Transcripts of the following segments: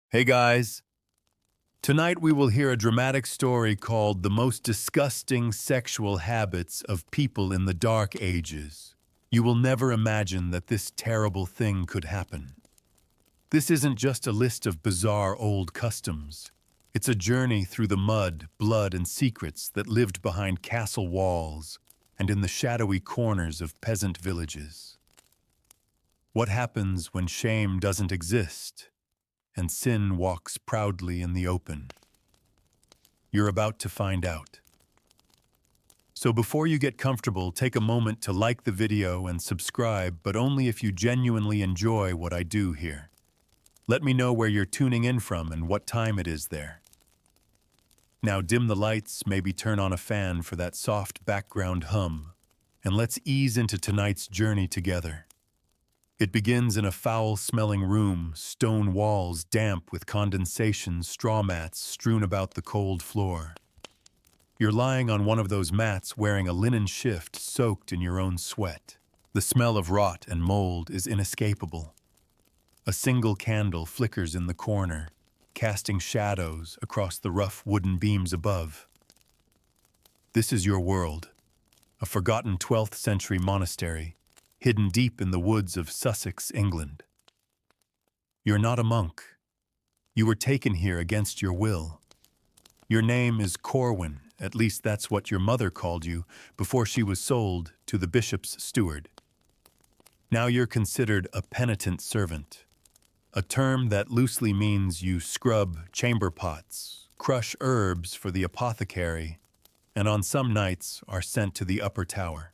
Hey guys, tonight we will hear a dramatic story called The Most Disgusting Sexual Habits of People in the Dark Ages. You will never imagine that this terrible thing could happen. This isn't just a list of bizarre old customs. It's a journey through the mud, blood, and secrets that lived behind castle walls and in the shadowy corners of peasant villages. What happens when shame doesn't exist and sin walks proudly in the open? You're about to find out. So before you get comfortable, take a moment to like the video and subscribe, but only if you genuinely enjoy what I do here. Let me know where you're tuning in from and what time it is there. Now dim the lights, maybe turn on a fan for that soft background hum, and let's ease into tonight's journey together. It begins in a foul-smelling room, stone walls damp with condensation, straw mats strewn about the cold floor. You're lying on one of those mats wearing a linen shift soaked in your own sweat. The smell of rot and mold is inescapable. A single candle flickers in the corner, casting shadows across the rough wooden beams above. This is your world, a forgotten 12th century monastery, hidden deep in the woods of Sussex, England. You're not a monk. You were taken here against your will. Your name is Corwin, at least that's what your mother called you before she was sold to the bishop's steward. Now you're considered a penitent servant, a term that loosely means you scrub chamber pots, crush herbs for the apothecary, and on some nights are sent to the upper tower.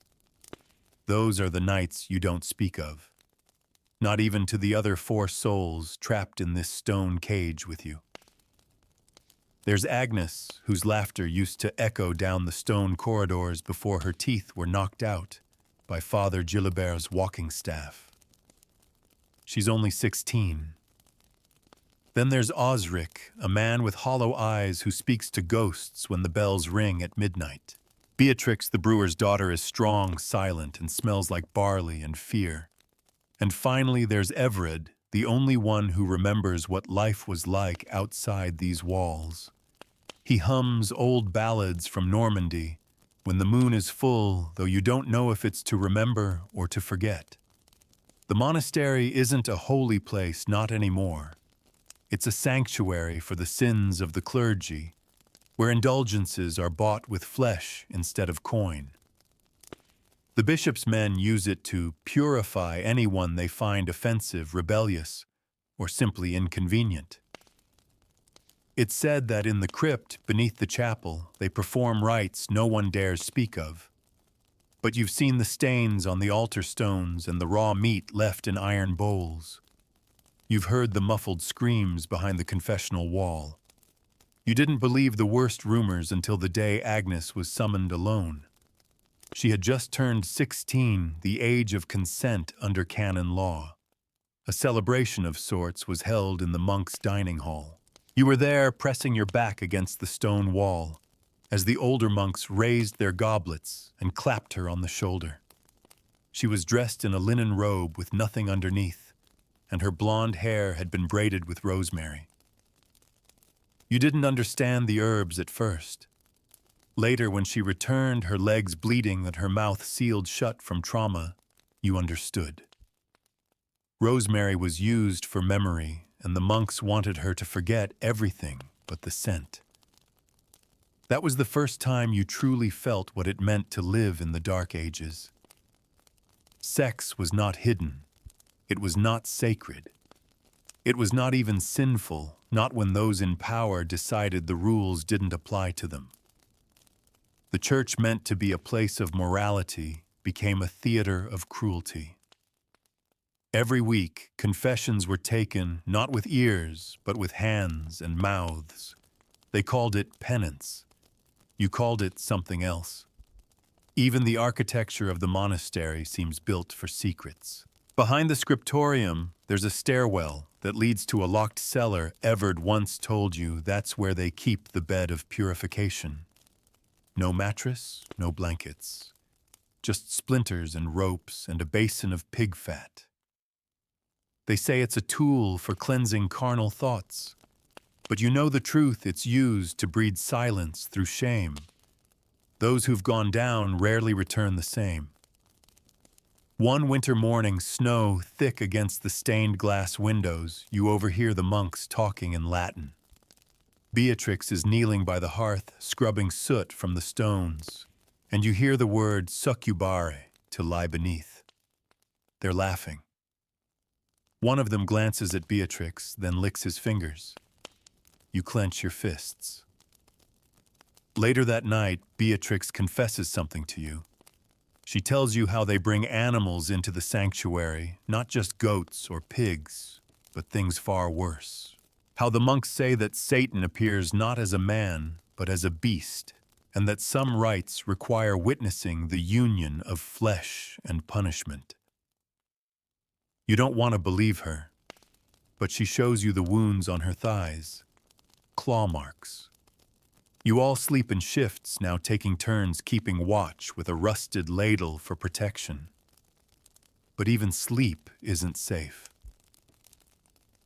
Those are the nights you don't speak of, not even to the other 4 souls trapped in this stone cage with you. There's Agnes, whose laughter used to echo down the stone corridors before her teeth were knocked out by Father Gillibert's walking staff. She's only 16. Then there's Osric, a man with hollow eyes who speaks to ghosts when the bells ring at midnight. Beatrix, the brewer's daughter, is strong, silent, and smells like barley and fear. And finally, there's Everett, the only one who remembers what life was like outside these walls. He hums old ballads from Normandy when the moon is full, though you don't know if it's to remember or to forget. The monastery isn't a holy place, not anymore. It's a sanctuary for the sins of the clergy, where indulgences are bought with flesh instead of coin. The bishop's men use it to purify anyone they find offensive, rebellious, or simply inconvenient. It's said that in the crypt beneath the chapel, they perform rites no one dares speak of. But you've seen the stains on the altar stones and the raw meat left in iron bowls. You've heard the muffled screams behind the confessional wall. You didn't believe the worst rumors until the day Agnes was summoned alone. She had just turned 16, the age of consent under canon law. A celebration of sorts was held in the monks' dining hall. You were there pressing your back against the stone wall as the older monks raised their goblets and clapped her on the shoulder. She was dressed in a linen robe with nothing underneath, and her blonde hair had been braided with rosemary. You didn't understand the herbs at first. Later, when she returned, her legs bleeding and her mouth sealed shut from trauma, you understood. Rosemary was used for memory, and the monks wanted her to forget everything but the scent. That was the first time you truly felt what it meant to live in the Dark Ages. Sex was not hidden. It was not sacred. It was not even sinful, not when those in power decided the rules didn't apply to them. The church, meant to be a place of morality, became a theater of cruelty. Every week, confessions were taken not with ears, but with hands and mouths. They called it penance. You called it something else. Even the architecture of the monastery seems built for secrets. Behind the scriptorium, there's a stairwell that leads to a locked cellar. Everett once told you that's where they keep the bed of purification. No mattress, no blankets. Just splinters and ropes and a basin of pig fat. They say it's a tool for cleansing carnal thoughts. But you know the truth, it's used to breed silence through shame. Those who've gone down rarely return the same. One winter morning, snow thick against the stained glass windows, you overhear the monks talking in Latin. Beatrix is kneeling by the hearth, scrubbing soot from the stones, and you hear the word succubare, to lie beneath. They're laughing. One of them glances at Beatrix, then licks his fingers. You clench your fists. Later that night, Beatrix confesses something to you. She tells you how they bring animals into the sanctuary, not just goats or pigs, but things far worse. How the monks say that Satan appears not as a man, but as a beast, and that some rites require witnessing the union of flesh and punishment. You don't want to believe her, but she shows you the wounds on her thighs, claw marks. You all sleep in shifts, now taking turns keeping watch with a rusted ladle for protection. But even sleep isn't safe.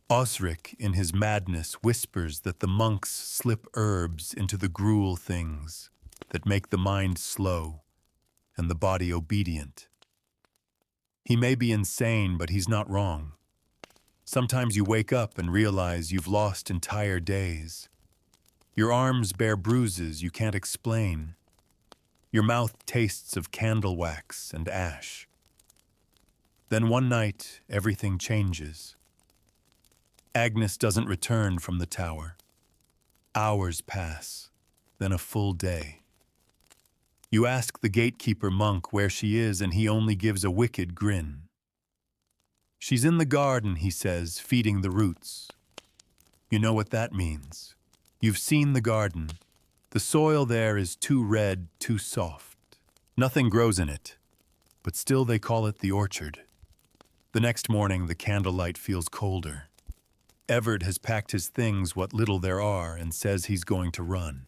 Osric, in his madness, whispers that the monks slip herbs into the gruel things that make the mind slow and the body obedient. He may be insane, but he's not wrong. Sometimes you wake up and realize you've lost entire days. Your arms bear bruises you can't explain. Your mouth tastes of candle wax and ash. Then one night, everything changes. Agnes doesn't return from the tower. Hours pass, then a full day. You ask the gatekeeper monk where she is, and he only gives a wicked grin. She's in the garden, he says, feeding the roots. You know what that means. You've seen the garden. The soil there is too red, too soft. Nothing grows in it, but still they call it the orchard. The next morning, the candlelight feels colder. Everett has packed his things, what little there are, and says he's going to run.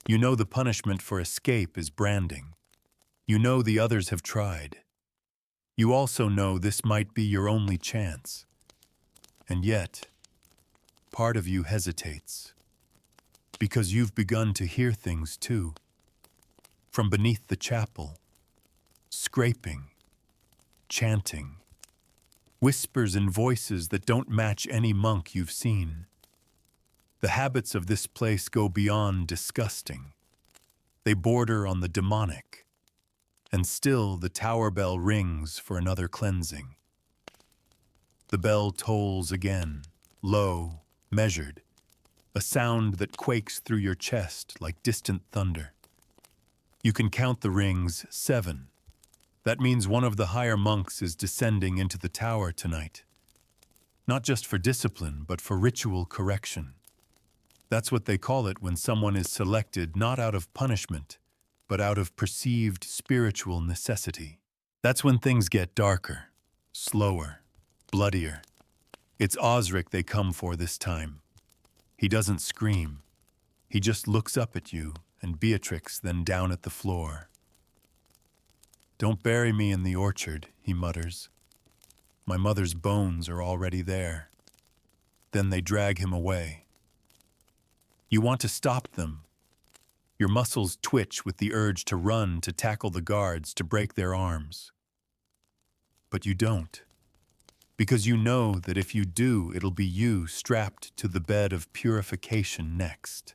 You know the punishment for escape is branding. You know the others have tried. You also know this might be your only chance. And yet, part of you hesitates. Because you've begun to hear things too. From beneath the chapel, scraping, chanting, whispers and voices that don't match any monk you've seen. The habits of this place go beyond disgusting. They border on the demonic. And still the tower bell rings for another cleansing. The bell tolls again, low, measured, a sound that quakes through your chest like distant thunder. You can count the rings 7. That means one of the higher monks is descending into the tower tonight. Not just for discipline, but for ritual correction. That's what they call it when someone is selected not out of punishment, but out of perceived spiritual necessity. That's when things get darker, slower, bloodier. It's Osric they come for this time. He doesn't scream. He just looks up at you, and Beatrix, then down at the floor. "Don't bury me in the orchard," he mutters. "My mother's bones are already there." Then they drag him away. You want to stop them. Your muscles twitch with the urge to run, to tackle the guards, to break their arms. But you don't. Because you know that if you do, it'll be you strapped to the bed of purification next.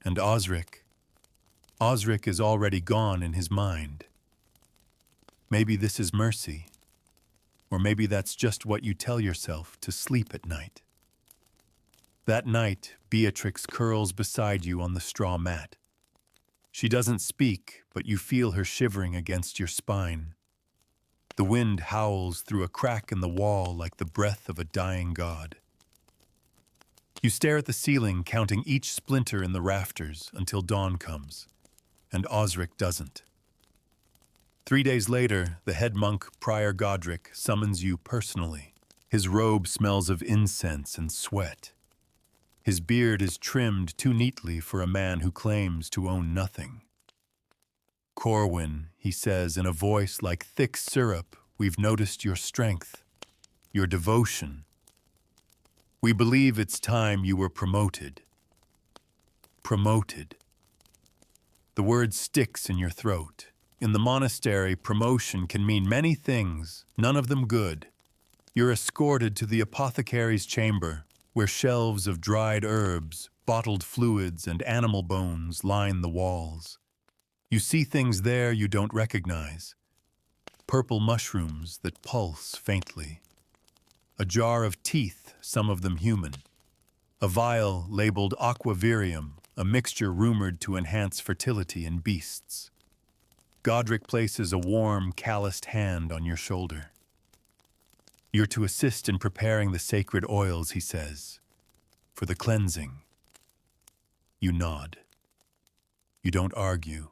And Osric is already gone in his mind. Maybe this is mercy, or maybe that's just what you tell yourself to sleep at night. That night, Beatrix curls beside you on the straw mat. She doesn't speak, but you feel her shivering against your spine. The wind howls through a crack in the wall like the breath of a dying god. You stare at the ceiling, counting each splinter in the rafters until dawn comes, and Osric doesn't. 3 days later, the head monk, Prior Godric, summons you personally. His robe smells of incense and sweat. His beard is trimmed too neatly for a man who claims to own nothing. "Corwin," he says in a voice like thick syrup, "we've noticed your strength, your devotion. We believe it's time you were promoted. Promoted. The word sticks in your throat. In the monastery, promotion can mean many things, none of them good. You're escorted to the apothecary's chamber, where shelves of dried herbs, bottled fluids, and animal bones line the walls. You see things there you don't recognize. Purple mushrooms that pulse faintly. A jar of teeth, some of them human. A vial labeled aquavirium, a mixture rumored to enhance fertility in beasts. Godric places a warm, calloused hand on your shoulder. You're to assist in preparing the sacred oils, he says, for the cleansing. You nod. You don't argue.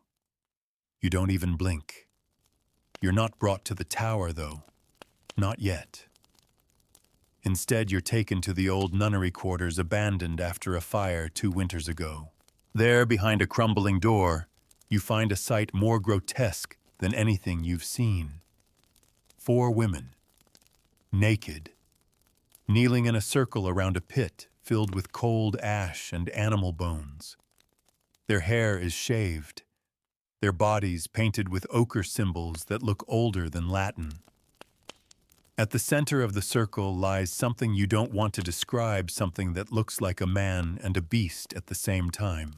You don't even blink. You're not brought to the tower, though. Not yet. Instead, you're taken to the old nunnery quarters abandoned after a fire 2 winters ago. There, behind a crumbling door, you find a sight more grotesque than anything you've seen. 4 women, naked, kneeling in a circle around a pit filled with cold ash and animal bones. Their hair is shaved, their bodies painted with ochre symbols that look older than Latin. At the center of the circle lies something you don't want to describe, something that looks like a man and a beast at the same time.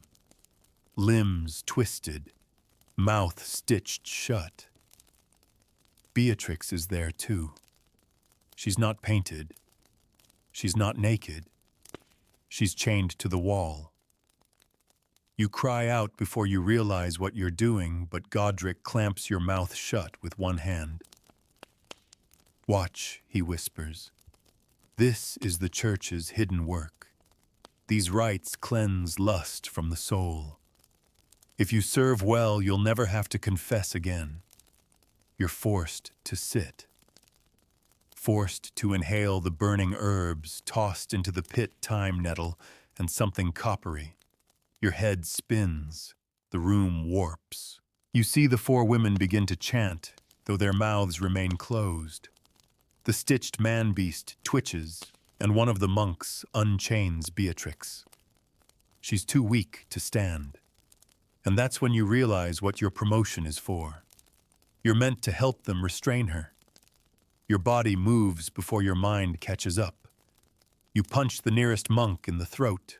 Limbs twisted, mouth stitched shut. Beatrix is there too. She's not painted. She's not naked. She's chained to the wall. You cry out before you realize what you're doing, but Godric clamps your mouth shut with one hand. Watch, he whispers. This is the church's hidden work. These rites cleanse lust from the soul. If you serve well, you'll never have to confess again. You're forced to sit. Forced to inhale the burning herbs tossed into the pit thyme nettle and something coppery. Your head spins. The room warps. You see the 4 women begin to chant, though their mouths remain closed. The stitched man-beast twitches, and one of the monks unchains Beatrix. She's too weak to stand. And that's when you realize what your promotion is for. You're meant to help them restrain her. Your body moves before your mind catches up. You punch the nearest monk in the throat.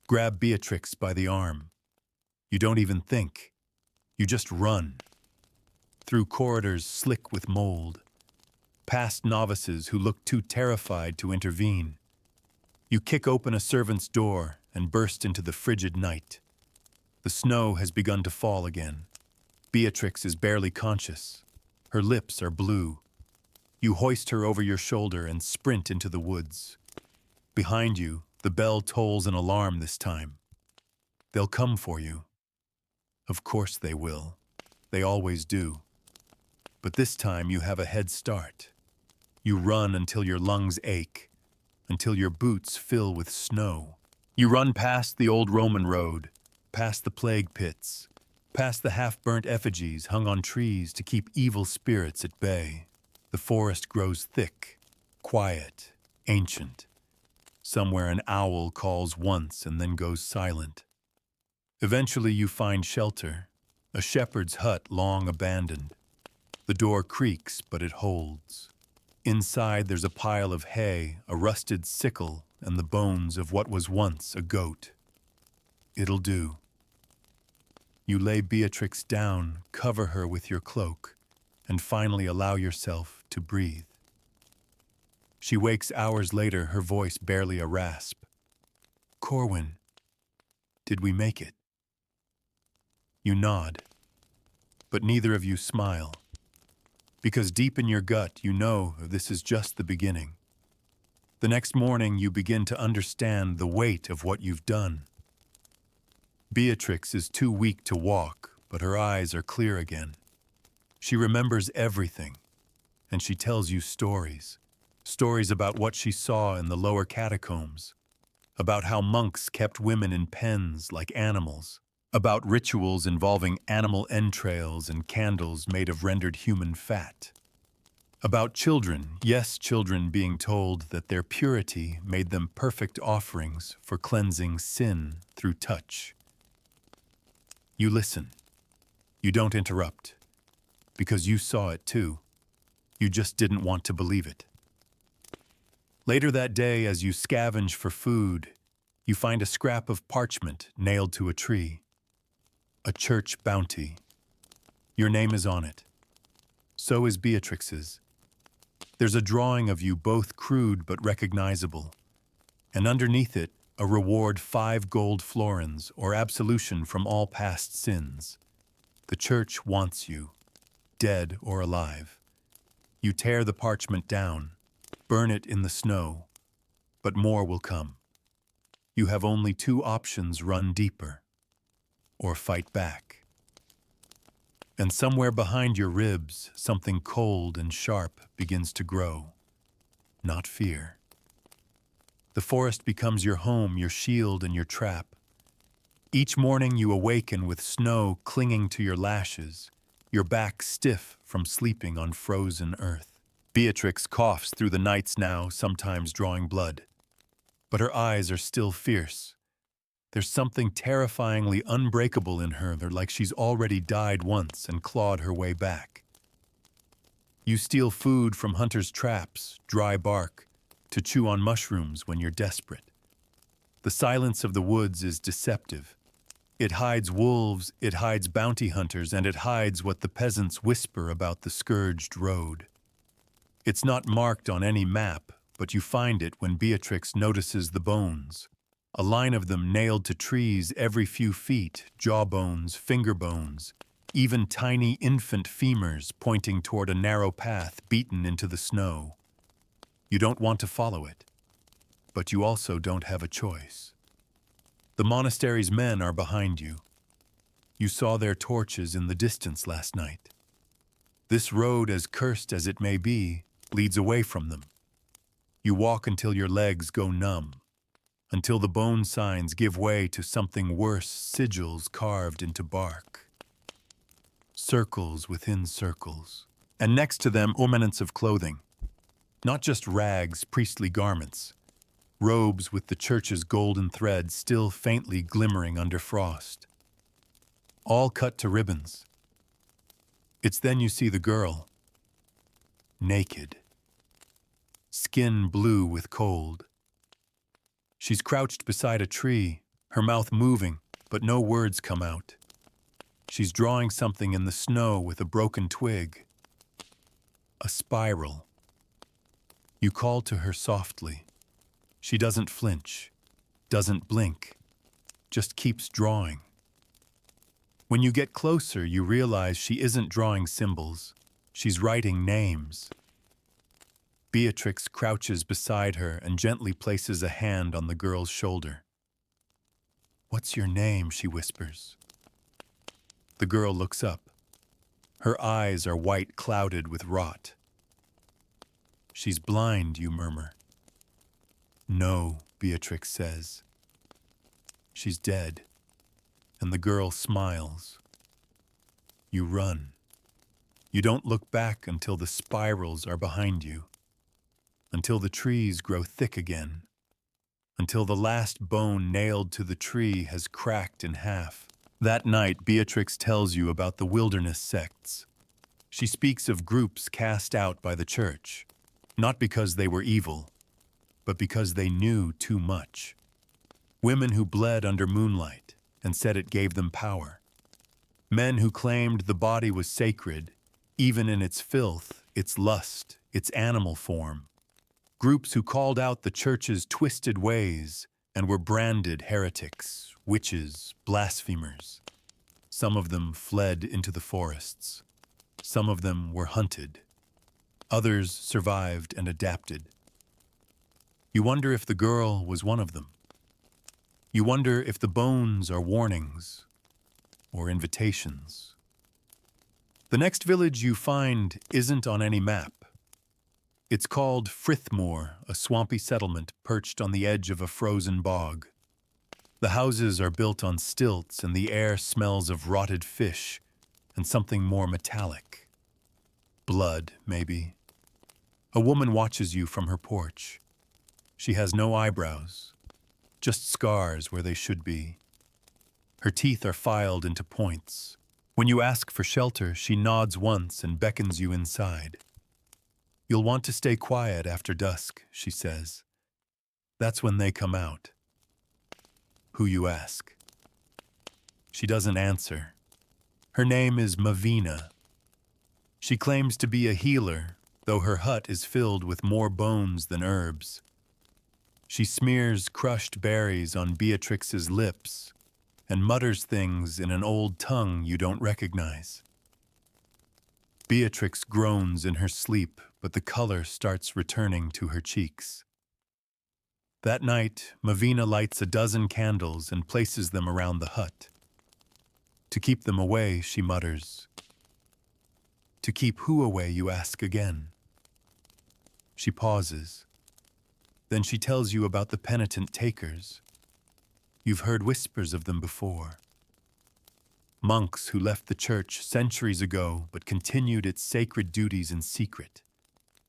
Grab Beatrix by the arm. You don't even think. You just run. Through corridors slick with mold. Past novices who look too terrified to intervene. You kick open a servant's door and burst into the frigid night. The snow has begun to fall again. Beatrix is barely conscious. Her lips are blue. You hoist her over your shoulder and sprint into the woods. Behind you, the bell tolls an alarm this time. They'll come for you. Of course they will. They always do. But this time you have a head start. You run until your lungs ache, until your boots fill with snow. You run past the old Roman road, past the plague pits, past the half-burnt effigies hung on trees to keep evil spirits at bay. The forest grows thick, quiet, ancient. Somewhere an owl calls once and then goes silent. Eventually you find shelter, a shepherd's hut long abandoned. The door creaks, but it holds. Inside there's a pile of hay, a rusted sickle, and the bones of what was once a goat. It'll do. You lay Beatrix down, cover her with your cloak, and finally allow yourself to breathe. She wakes hours later, her voice barely a rasp. Corwin, did we make it? You nod, but neither of you smile. Because deep in your gut, you know this is just the beginning. The next morning, you begin to understand the weight of what you've done. Beatrix is too weak to walk, but her eyes are clear again. She remembers everything, and she tells you stories. Stories about what she saw in the lower catacombs, about how monks kept women in pens like animals, about rituals involving animal entrails and candles made of rendered human fat. About children, yes, children being told that their purity made them perfect offerings for cleansing sin through touch. You listen. You don't interrupt. Because you saw it too. You just didn't want to believe it. Later that day, as you scavenge for food, you find a scrap of parchment nailed to a tree. A church bounty. Your name is on it. So is Beatrix's. There's a drawing of you both crude but recognizable. And underneath it, a reward 5 gold florins or absolution from all past sins. The church wants you, dead or alive. You tear the parchment down, burn it in the snow, but more will come. You have only 2 options: run deeper or fight back. And somewhere behind your ribs, something cold and sharp begins to grow. Not fear. The forest becomes your home, your shield, and your trap. Each morning you awaken with snow clinging to your lashes, your back stiff from sleeping on frozen earth. Beatrix coughs through the nights now, sometimes drawing blood. But her eyes are still fierce. There's something terrifyingly unbreakable in her, like she's already died once and clawed her way back. You steal food from hunters' traps, dry bark, to chew on mushrooms when you're desperate. The silence of the woods is deceptive. It hides wolves, it hides bounty hunters, and it hides what the peasants whisper about the scourged road. It's not marked on any map, but you find it when Beatrix notices the bones. A line of them nailed to trees every few feet, jawbones, finger bones, even tiny infant femurs pointing toward a narrow path beaten into the snow. You don't want to follow it, but you also don't have a choice. The monastery's men are behind you. You saw their torches in the distance last night. This road, as cursed as it may be, leads away from them. You walk until your legs go numb, until the bone signs give way to something worse, sigils carved into bark. Circles within circles, and next to them ornaments of clothing. Not just rags, priestly garments, robes with the church's golden thread still faintly glimmering under frost. All cut to ribbons. It's then you see the girl, naked, skin blue with cold. She's crouched beside a tree, her mouth moving, but no words come out. She's drawing something in the snow with a broken twig. A spiral. You call to her softly. She doesn't flinch, doesn't blink, just keeps drawing. When you get closer, you realize she isn't drawing symbols. She's writing names. Beatrix crouches beside her and gently places a hand on the girl's shoulder. "What's your name?" she whispers. The girl looks up. Her eyes are white, clouded with rot. "She's blind," you murmur. "No," Beatrix says. "She's dead." And the girl smiles. You run. You don't look back until the spirals are behind you, until the trees grow thick again, until the last bone nailed to the tree has cracked in half. That night, Beatrix tells you about the wilderness sects. She speaks of groups cast out by the church, not because they were evil, but because they knew too much. Women who bled under moonlight and said it gave them power. Men who claimed the body was sacred, even in its filth, its lust, its animal form. Groups who called out the church's twisted ways and were branded heretics, witches, blasphemers. Some of them fled into the forests. Some of them were hunted. Others survived and adapted. You wonder if the girl was one of them. You wonder if the bones are warnings or invitations. The next village you find isn't on any map. It's called Frithmoor, a swampy settlement perched on the edge of a frozen bog. The houses are built on stilts and the air smells of rotted fish and something more metallic. Blood, maybe. A woman watches you from her porch. She has no eyebrows, just scars where they should be. Her teeth are filed into points. When you ask for shelter, she nods once and beckons you inside. You'll want to stay quiet after dusk, she says. That's when they come out. Who, you ask? She doesn't answer. Her name is Mavina. She claims to be a healer, though her hut is filled with more bones than herbs. She smears crushed berries on Beatrix's lips and mutters things in an old tongue you don't recognize. Beatrix groans in her sleep, but the color starts returning to her cheeks. That night, Mavina lights a dozen candles and places them around the hut. To keep them away, she mutters. To keep who away, you ask again. She pauses. Then she tells you about the penitent takers. You've heard whispers of them before. Monks who left the church centuries ago but continued its sacred duties in secret.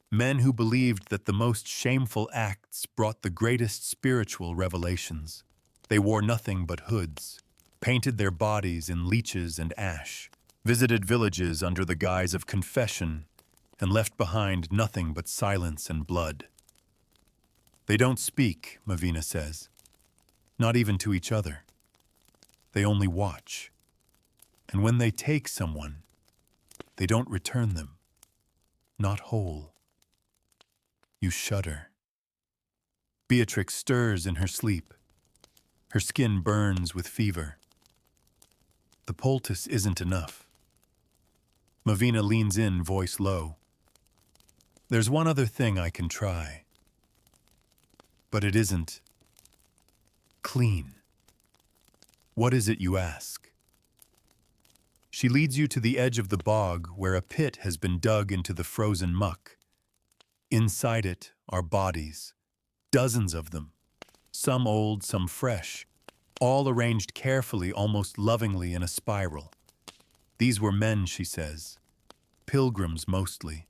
Men who believed that the most shameful acts brought the greatest spiritual revelations. They wore nothing but hoods, painted their bodies in leeches and ash, visited villages under the guise of confession, and left behind nothing but silence and blood. They don't speak, Mavina says, not even to each other. They only watch. And when they take someone, they don't return them, not whole. You shudder. Beatrix stirs in her sleep. Her skin burns with fever. The poultice isn't enough. Mavina leans in, voice low. There's one other thing I can try. But it isn't clean. What is it, you ask? She leads you to the edge of the bog where a pit has been dug into the frozen muck. Inside it are bodies, dozens of them, some old, some fresh, all arranged carefully, almost lovingly in a spiral. These were men, she says, pilgrims mostly,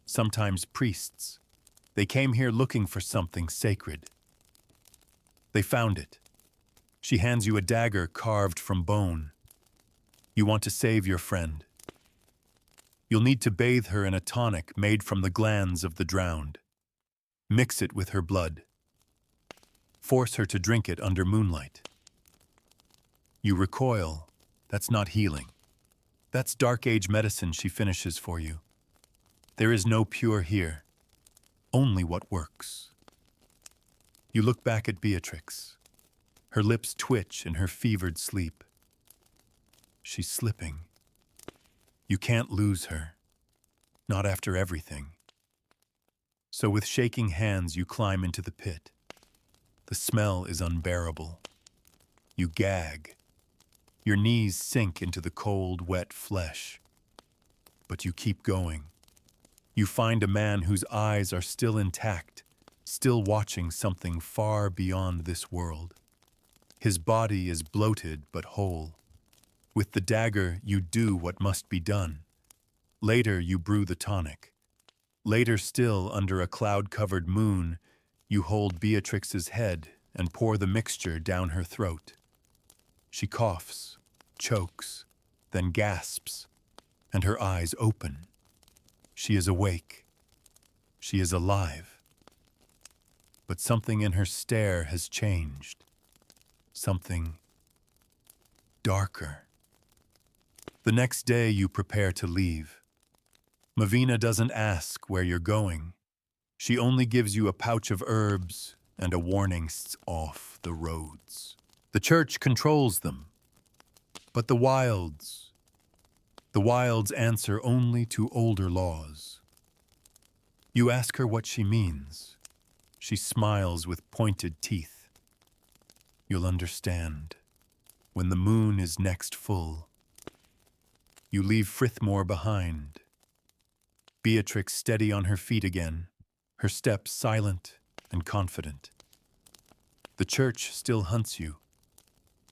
sometimes priests. They came here looking for something sacred. They found it. She hands you a dagger carved from bone. You want to save your friend. You'll need to bathe her in a tonic made from the glands of the drowned. Mix it with her blood. Force her to drink it under moonlight. You recoil. That's not healing. That's Dark Age medicine, she finishes for you. There is no pure here. Only what works. You look back at Beatrix. Her lips twitch in her fevered sleep. She's slipping. You can't lose her. Not after everything. So with shaking hands, you climb into the pit. The smell is unbearable. You gag. Your knees sink into the cold, wet flesh. But you keep going. You find a man whose eyes are still intact, still watching something far beyond this world. His body is bloated but whole. With the dagger, you do what must be done. Later, you brew the tonic. Later still, under a cloud-covered moon, you hold Beatrix's head and pour the mixture down her throat. She coughs, chokes, then gasps, and her eyes open. She is awake. She is alive. But something in her stare has changed. Something darker. The next day you prepare to leave. Mavina doesn't ask where you're going. She only gives you a pouch of herbs and a warning off the roads. The church controls them. But the wilds answer only to older laws. You ask her what she means. She smiles with pointed teeth. You'll understand when the moon is next full. You leave Frithmore behind. Beatrix steady on her feet again, her steps silent and confident. The church still hunts you,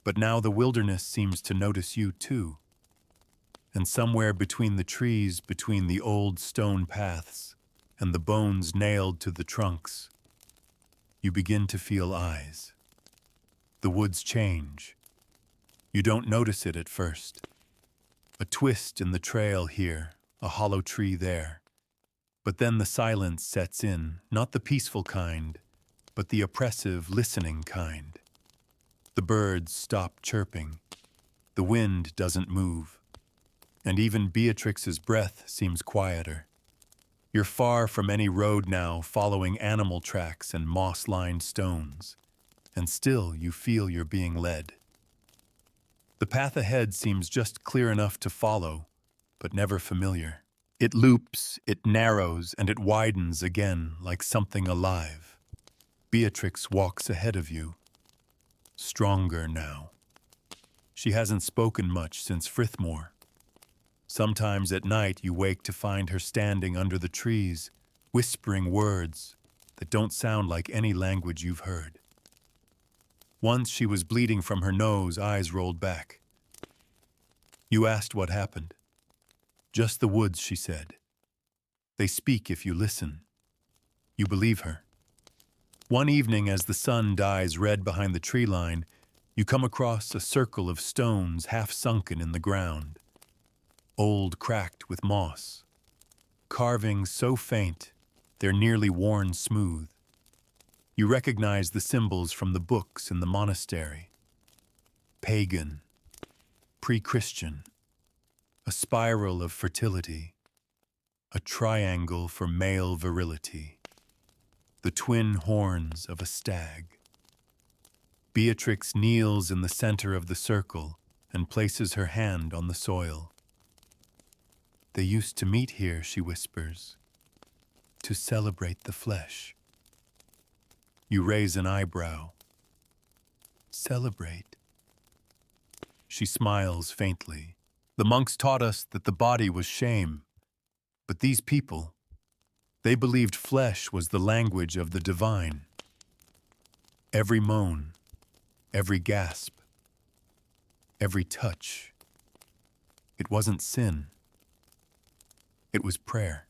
but now the wilderness seems to notice you too. And somewhere between the trees, between the old stone paths, and the bones nailed to the trunks. You begin to feel eyes. The woods change. You don't notice it at first. A twist in the trail here, a hollow tree there. But then the silence sets in, not the peaceful kind, but the oppressive, listening kind. The birds stop chirping. The wind doesn't move. And even Beatrix's breath seems quieter. You're far from any road now, following animal tracks and moss-lined stones. And still you feel you're being led. The path ahead seems just clear enough to follow, but never familiar. It loops, it narrows, and it widens again like something alive. Beatrix walks ahead of you, stronger now. She hasn't spoken much since Frithmore. Sometimes at night you wake to find her standing under the trees, whispering words that don't sound like any language you've heard. Once she was bleeding from her nose, eyes rolled back. You asked what happened. Just the woods, she said. They speak if you listen. You believe her. One evening, as the sun dies red behind the tree line, you come across a circle of stones half sunken in the ground, old, cracked with moss, carvings so faint they're nearly worn smooth. You recognize the symbols from the books in the monastery. Pagan, pre-Christian, a spiral of fertility, a triangle for male virility, the twin horns of a stag. Beatrix kneels in the center of the circle and places her hand on the soil. They used to meet here, she whispers, to celebrate the flesh. You raise an eyebrow. Celebrate. She smiles faintly. The monks taught us that the body was shame, but these people, they believed flesh was the language of the divine. Every moan, every gasp, every touch, it wasn't sin. It was prayer.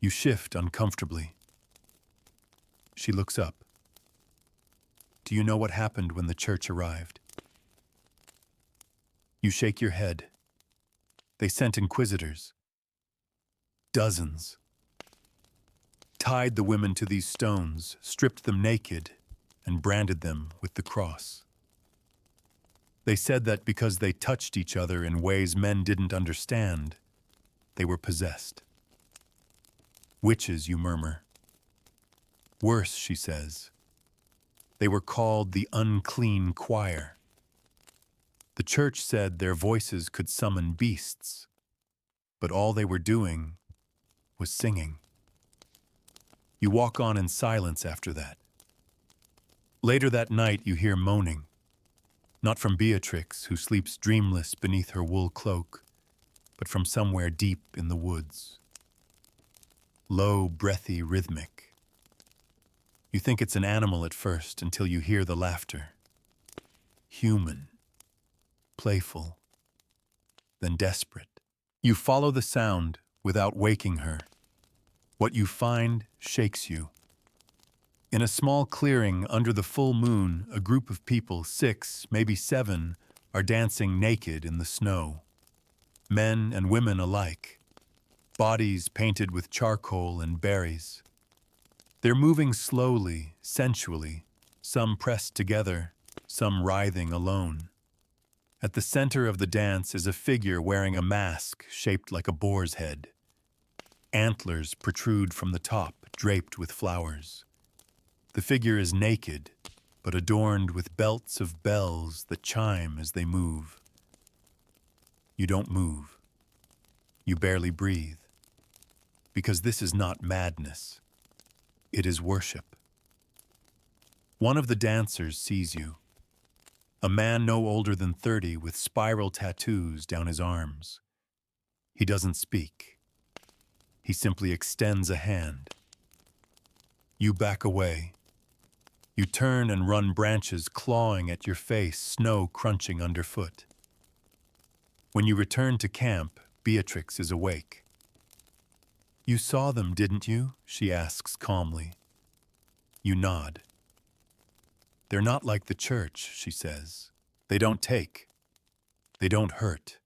You shift uncomfortably. She looks up. Do you know what happened when the church arrived? You shake your head. They sent inquisitors. Dozens. Tied the women to these stones, stripped them naked, and branded them with the cross. They said that because they touched each other in ways men didn't understand, they were possessed. Witches, you murmur. Worse, she says. They were called the unclean choir. The church said their voices could summon beasts, but all they were doing was singing. You walk on in silence after that. Later that night you hear moaning, not from Beatrix, who sleeps dreamless beneath her wool cloak, but from somewhere deep in the woods. Low, breathy, rhythmic. You think it's an animal at first until you hear the laughter. Human, playful, then desperate. You follow the sound without waking her. What you find shakes you. In a small clearing under the full moon, a group of people, 6, maybe 7, are dancing naked in the snow. Men and women alike, bodies painted with charcoal and berries. They're moving slowly, sensually, some pressed together, some writhing alone. At the center of the dance is a figure wearing a mask shaped like a boar's head. Antlers protrude from the top, draped with flowers. The figure is naked, but adorned with belts of bells that chime as they move. You don't move. You barely breathe. Because this is not madness. It is worship. One of the dancers sees you. A man no older than 30 with spiral tattoos down his arms. He doesn't speak. He simply extends a hand. You back away. You turn and run, branches clawing at your face, snow crunching underfoot. When you return to camp, Beatrix is awake. You saw them, didn't you? She asks calmly. You nod. They're not like the church, she says. They don't take. They don't hurt.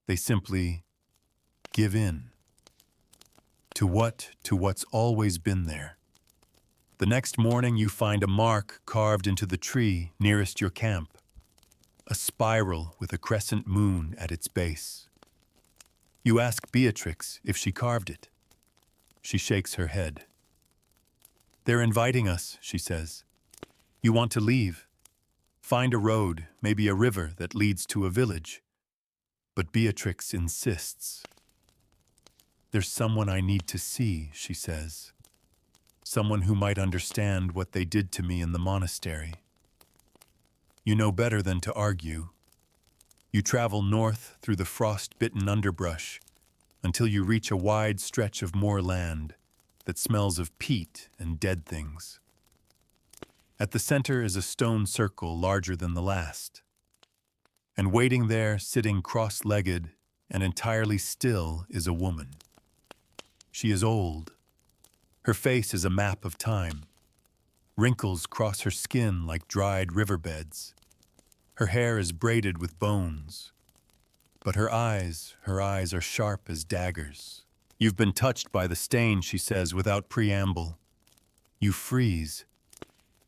They simply give in. To what? To what's always been there. The next morning you find a mark carved into the tree nearest your camp. A spiral with a crescent moon at its base. You ask Beatrix if she carved it. She shakes her head. They're inviting us, she says. You want to leave. Find a road, maybe a river that leads to a village. But Beatrix insists. There's someone I need to see, she says. Someone who might understand what they did to me in the monastery. You know better than to argue. You travel north through the frost-bitten underbrush until you reach a wide stretch of moorland that smells of peat and dead things. At the center is a stone circle larger than the last. And waiting there, sitting cross-legged and entirely still, is a woman. She is old. Her face is a map of time. Wrinkles cross her skin like dried riverbeds. Her hair is braided with bones. But her eyes are sharp as daggers. You've been touched by the stain, she says without preamble. You freeze.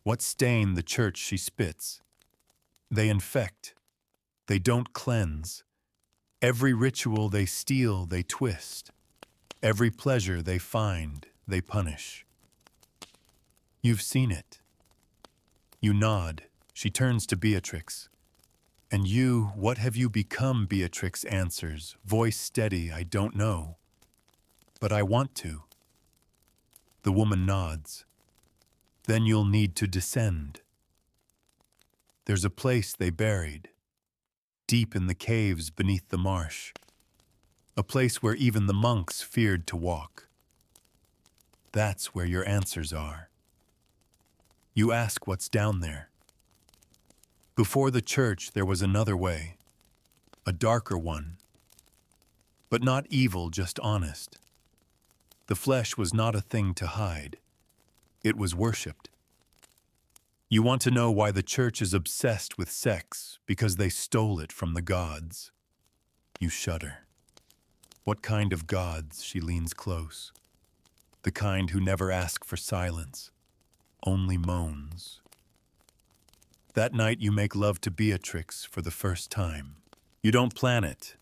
What stain? The church, she spits. They infect. They don't cleanse. Every ritual they steal, they twist. Every pleasure they find, they punish. You've seen it. You nod. She turns to Beatrix. And you, what have you become? Beatrix answers, voice steady. I don't know. But I want to. The woman nods. Then you'll need to descend. There's a place they buried, deep in the caves beneath the marsh. A place where even the monks feared to walk. That's where your answers are. You ask what's down there. Before the church, there was another way, a darker one. But not evil, just honest. The flesh was not a thing to hide. It was worshipped. You want to know why the church is obsessed with sex, because they stole it from the gods. You shudder. What kind of gods? She leans close. The kind who never ask for silence, only moans. That night you make love to Beatrix for the first time. You don't plan it.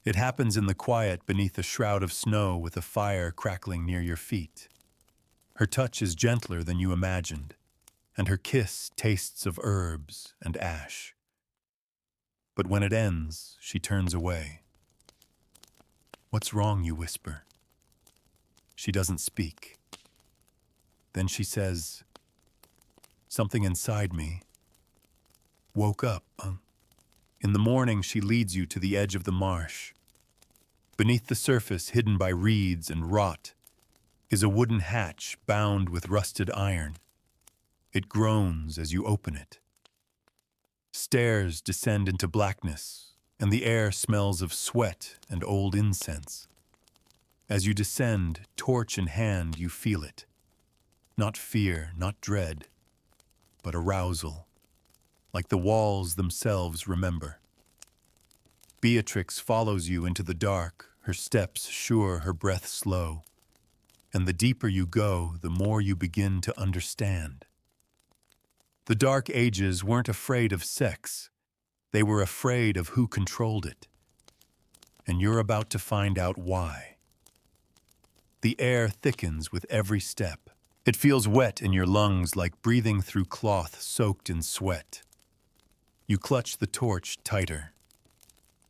It happens in the quiet beneath a shroud of snow with a fire crackling near your feet. Her touch is gentler than you imagined, and her kiss tastes of herbs and ash. But when it ends, she turns away. What's wrong? You whisper. She doesn't speak. Then she says, something inside me woke up. In the morning, she leads you to the edge of the marsh. Beneath the surface, hidden by reeds and rot, is a wooden hatch bound with rusted iron. It groans as you open it. Stairs descend into blackness, and the air smells of sweat and old incense. As you descend, torch in hand, you feel it. Not fear, not dread, but arousal. Like the walls themselves remember. Beatrix follows you into the dark, her steps sure, her breath slow. And the deeper you go, the more you begin to understand. The Dark Ages weren't afraid of sex. They were afraid of who controlled it. And you're about to find out why. The air thickens with every step. It feels wet in your lungs like breathing through cloth soaked in sweat. You clutch the torch tighter.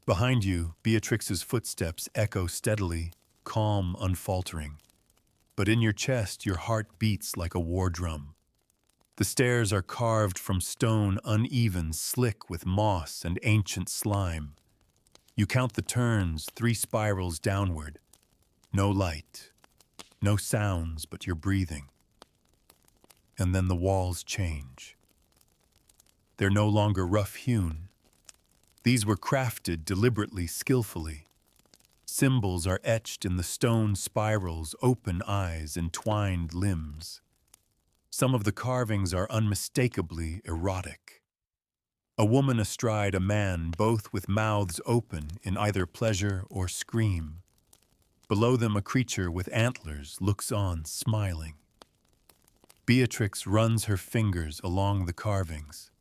Behind you, Beatrix's footsteps echo steadily, calm, unfaltering. But in your chest, your heart beats like a war drum. The stairs are carved from stone, uneven, slick with moss and ancient slime. You count the turns, 3 spirals downward. No light, no sounds but your breathing. And then the walls change. They're no longer rough-hewn. These were crafted deliberately, skillfully. Symbols are etched in the stone spirals, open eyes, entwined limbs. Some of the carvings are unmistakably erotic. A woman astride a man, both with mouths open in either pleasure or scream. Below them, a creature with antlers looks on, smiling. Beatrix runs her fingers along the carvings.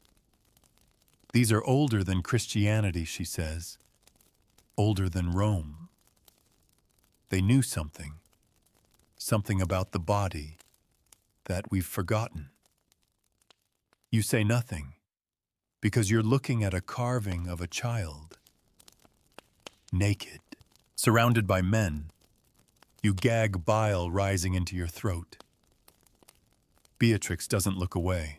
These are older than Christianity, she says. Older than Rome. They knew something about the body that we've forgotten. You say nothing, because you're looking at a carving of a child. Naked, surrounded by men, you gag bile rising into your throat. Beatrix doesn't look away.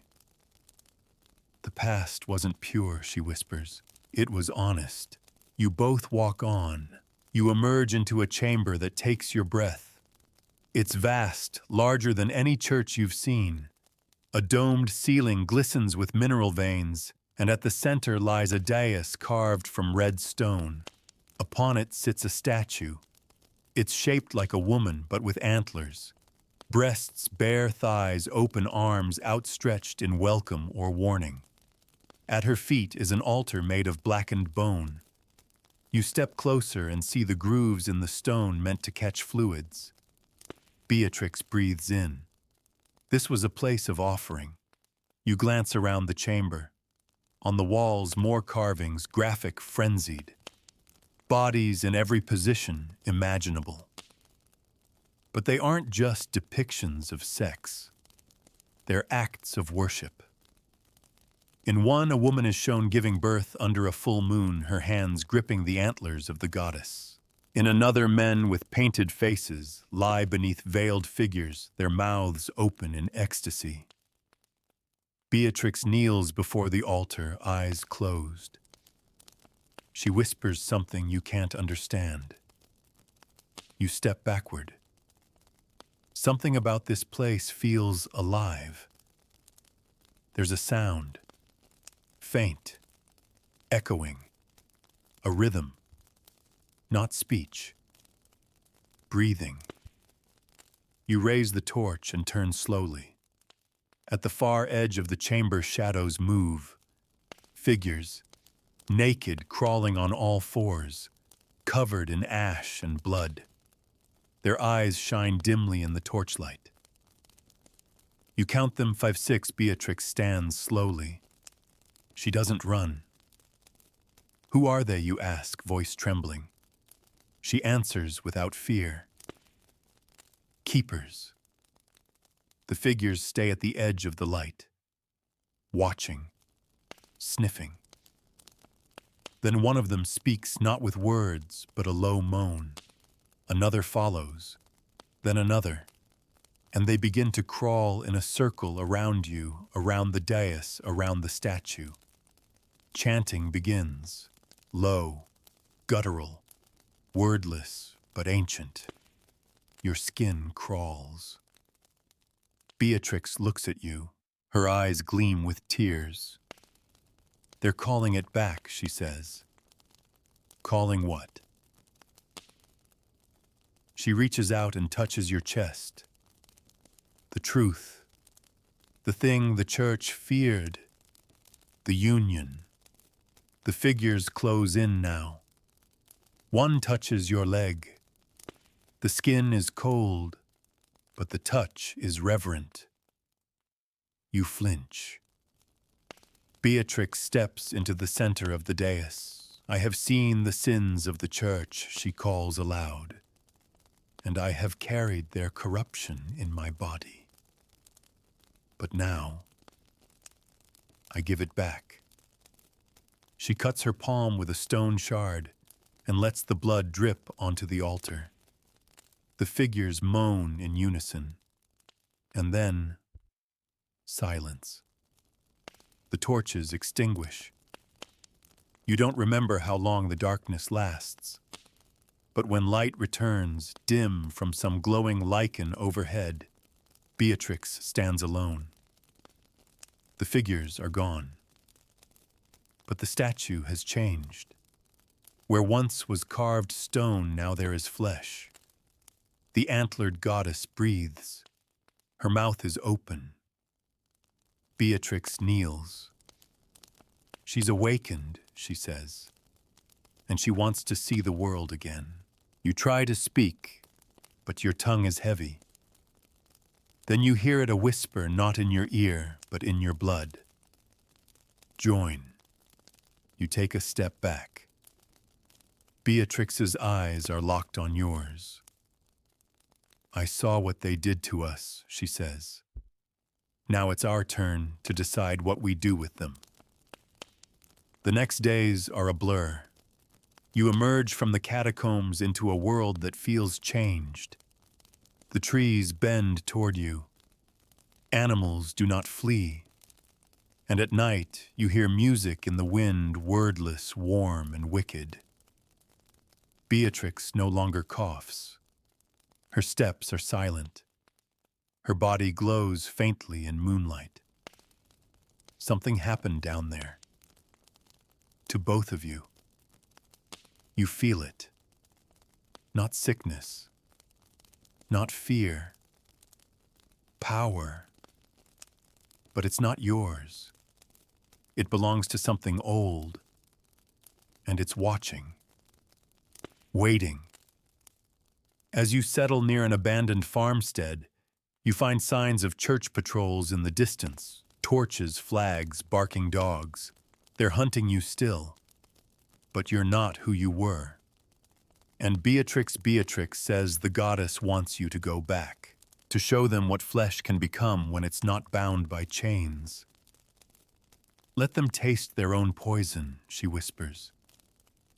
The past wasn't pure, she whispers. It was honest. You both walk on. You emerge into a chamber that takes your breath. It's vast, larger than any church you've seen. A domed ceiling glistens with mineral veins, and at the center lies a dais carved from red stone. Upon it sits a statue. It's shaped like a woman, but with antlers. Breasts, bare thighs, open arms outstretched in welcome or warning. At her feet is an altar made of blackened bone. You step closer and see the grooves in the stone meant to catch fluids. Beatrix breathes in. This was a place of offering. You glance around the chamber. On the walls, more carvings, graphic, frenzied. Bodies in every position imaginable. But they aren't just depictions of sex. They're acts of worship. In one, a woman is shown giving birth under a full moon, her hands gripping the antlers of the goddess. In another, men with painted faces lie beneath veiled figures, their mouths open in ecstasy. Beatrix kneels before the altar, eyes closed. She whispers something you can't understand. You step backward. Something about this place feels alive. There's a sound, faint, echoing, a rhythm, not speech, breathing. You raise the torch and turn slowly. At the far edge of the chamber, shadows move. Figures, naked, crawling on all fours, covered in ash and blood. Their eyes shine dimly in the torchlight. You count them 5, 6. Beatrix stands slowly. She doesn't run. Who are they, you ask, voice trembling. She answers without fear. Keepers. The figures stay at the edge of the light, watching, sniffing. Then one of them speaks, not with words, but a low moan. Another follows, then another, and they begin to crawl in a circle around you, around the dais, around the statue. Chanting begins, low, guttural, wordless, but ancient. Your skin crawls. Beatrix looks at you. Her eyes gleam with tears. They're calling it back, she says. Calling what? She reaches out and touches your chest. The truth. The thing the church feared. The union. The figures close in now. One touches your leg. The skin is cold, but the touch is reverent. You flinch. Beatrix steps into the center of the dais. I have seen the sins of the church, she calls aloud, and I have carried their corruption in my body. But now, I give it back. She cuts her palm with a stone shard and lets the blood drip onto the altar. The figures moan in unison, and then silence. The torches extinguish. You don't remember how long the darkness lasts, but when light returns, dim from some glowing lichen overhead, Beatrix stands alone. The figures are gone, but the statue has changed. Where once was carved stone, now there is flesh. The antlered goddess breathes. Her mouth is open. Beatrix kneels. She's awakened, she says, and she wants to see the world again. You try to speak, but your tongue is heavy. Then you hear it a whisper, not in your ear, but in your blood. Join. You take a step back. Beatrix's eyes are locked on yours. I saw what they did to us, she says. Now it's our turn to decide what we do with them. The next days are a blur. You emerge from the catacombs into a world that feels changed. The trees bend toward you. Animals do not flee. And at night, you hear music in the wind, wordless, warm, and wicked. Beatrix no longer coughs. Her steps are silent. Her body glows faintly in moonlight. Something happened down there. To both of you. You feel it. Not sickness. Not fear. Power. But it's not yours. It belongs to something old. And it's watching. Waiting. As you settle near an abandoned farmstead, you find signs of church patrols in the distance, torches, flags, barking dogs. They're hunting you still. But you're not who you were. And Beatrix says the goddess wants you to go back, to show them what flesh can become when it's not bound by chains. Let them taste their own poison, she whispers.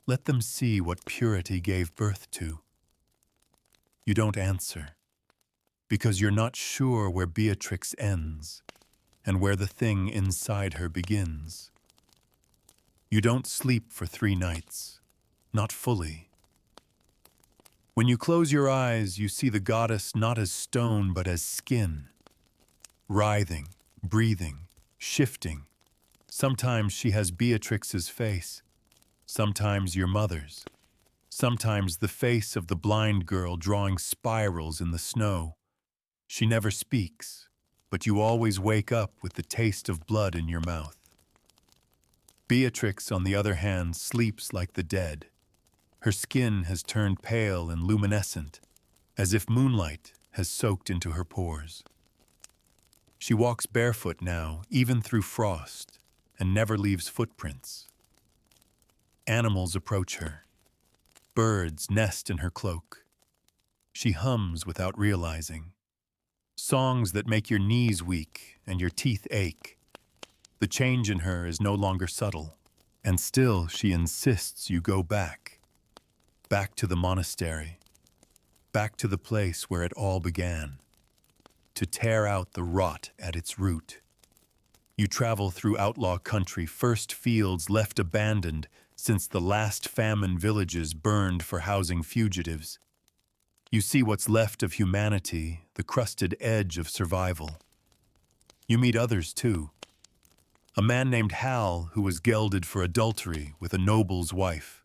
Let them see what purity gave birth to. You don't answer, because you're not sure where Beatrix ends and where the thing inside her begins. You don't sleep for 3 nights, not fully. When you close your eyes, you see the goddess not as stone but as skin, writhing, breathing, shifting. Sometimes she has Beatrix's face, sometimes your mother's, sometimes the face of the blind girl drawing spirals in the snow. She never speaks, but you always wake up with the taste of blood in your mouth. Beatrix, on the other hand, sleeps like the dead. Her skin has turned pale and luminescent, as if moonlight has soaked into her pores. She walks barefoot now, even through frost, and never leaves footprints. Animals approach her. Birds nest in her cloak. She hums without realizing. Songs that make your knees weak and your teeth ache. The change in her is no longer subtle, and still she insists you go back. Back to the monastery. Back to the place where it all began. To tear out the rot at its root. You travel through outlaw country, first fields left abandoned since the last famine villages burned for housing fugitives. You see what's left of humanity, the crusted edge of survival. You meet others too. A man named Hal who was gelded for adultery with a noble's wife.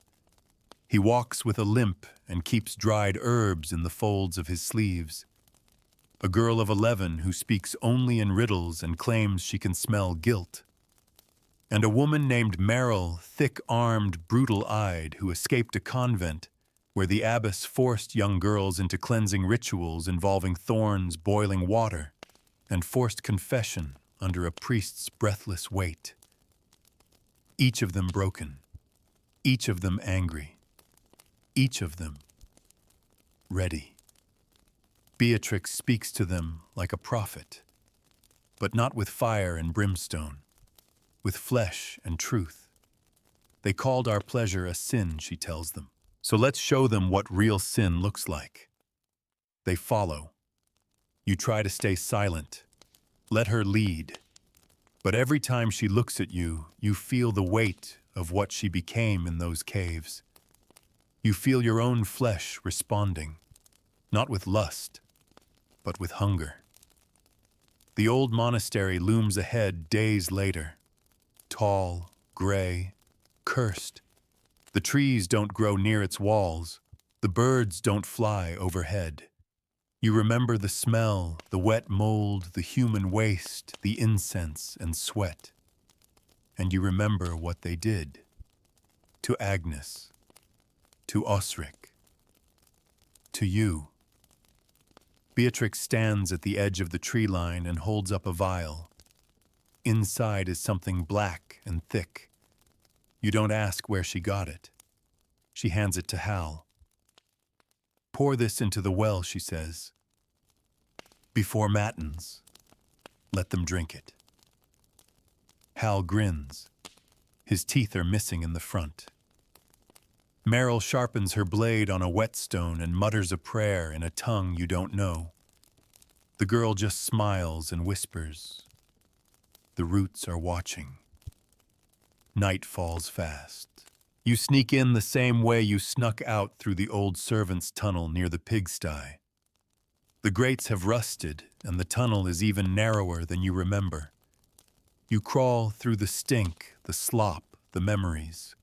He walks with a limp and keeps dried herbs in the folds of his sleeves. A girl of 11 who speaks only in riddles and claims she can smell guilt. And a woman named Meryl, thick-armed, brutal-eyed, who escaped a convent where the abbess forced young girls into cleansing rituals involving thorns, boiling water, and forced confession under a priest's breathless weight. Each of them broken, each of them angry, each of them ready. Beatrix speaks to them like a prophet, but not with fire and brimstone, with flesh and truth. They called our pleasure a sin, she tells them. So let's show them what real sin looks like. They follow. You try to stay silent. Let her lead. But every time she looks at you, you feel the weight of what she became in those caves. You feel your own flesh responding, not with lust, but with hunger. The old monastery looms ahead days later, tall, gray, cursed. The trees don't grow near its walls. The birds don't fly overhead. You remember the smell, the wet mold, the human waste, the incense and sweat. And you remember what they did. To Agnes. To Osric. To you. Beatrix stands at the edge of the tree line and holds up a vial. Inside is something black and thick. You don't ask where she got it. She hands it to Hal. Pour this into the well, she says. Before matins, let them drink it. Hal grins. His teeth are missing in the front. Meryl sharpens her blade on a whetstone and mutters a prayer in a tongue you don't know. The girl just smiles and whispers. The roots are watching. Night falls fast. You sneak in the same way you snuck out through the old servants' tunnel near the pigsty. The grates have rusted, and the tunnel is even narrower than you remember. You crawl through the stink, the slop, the memories.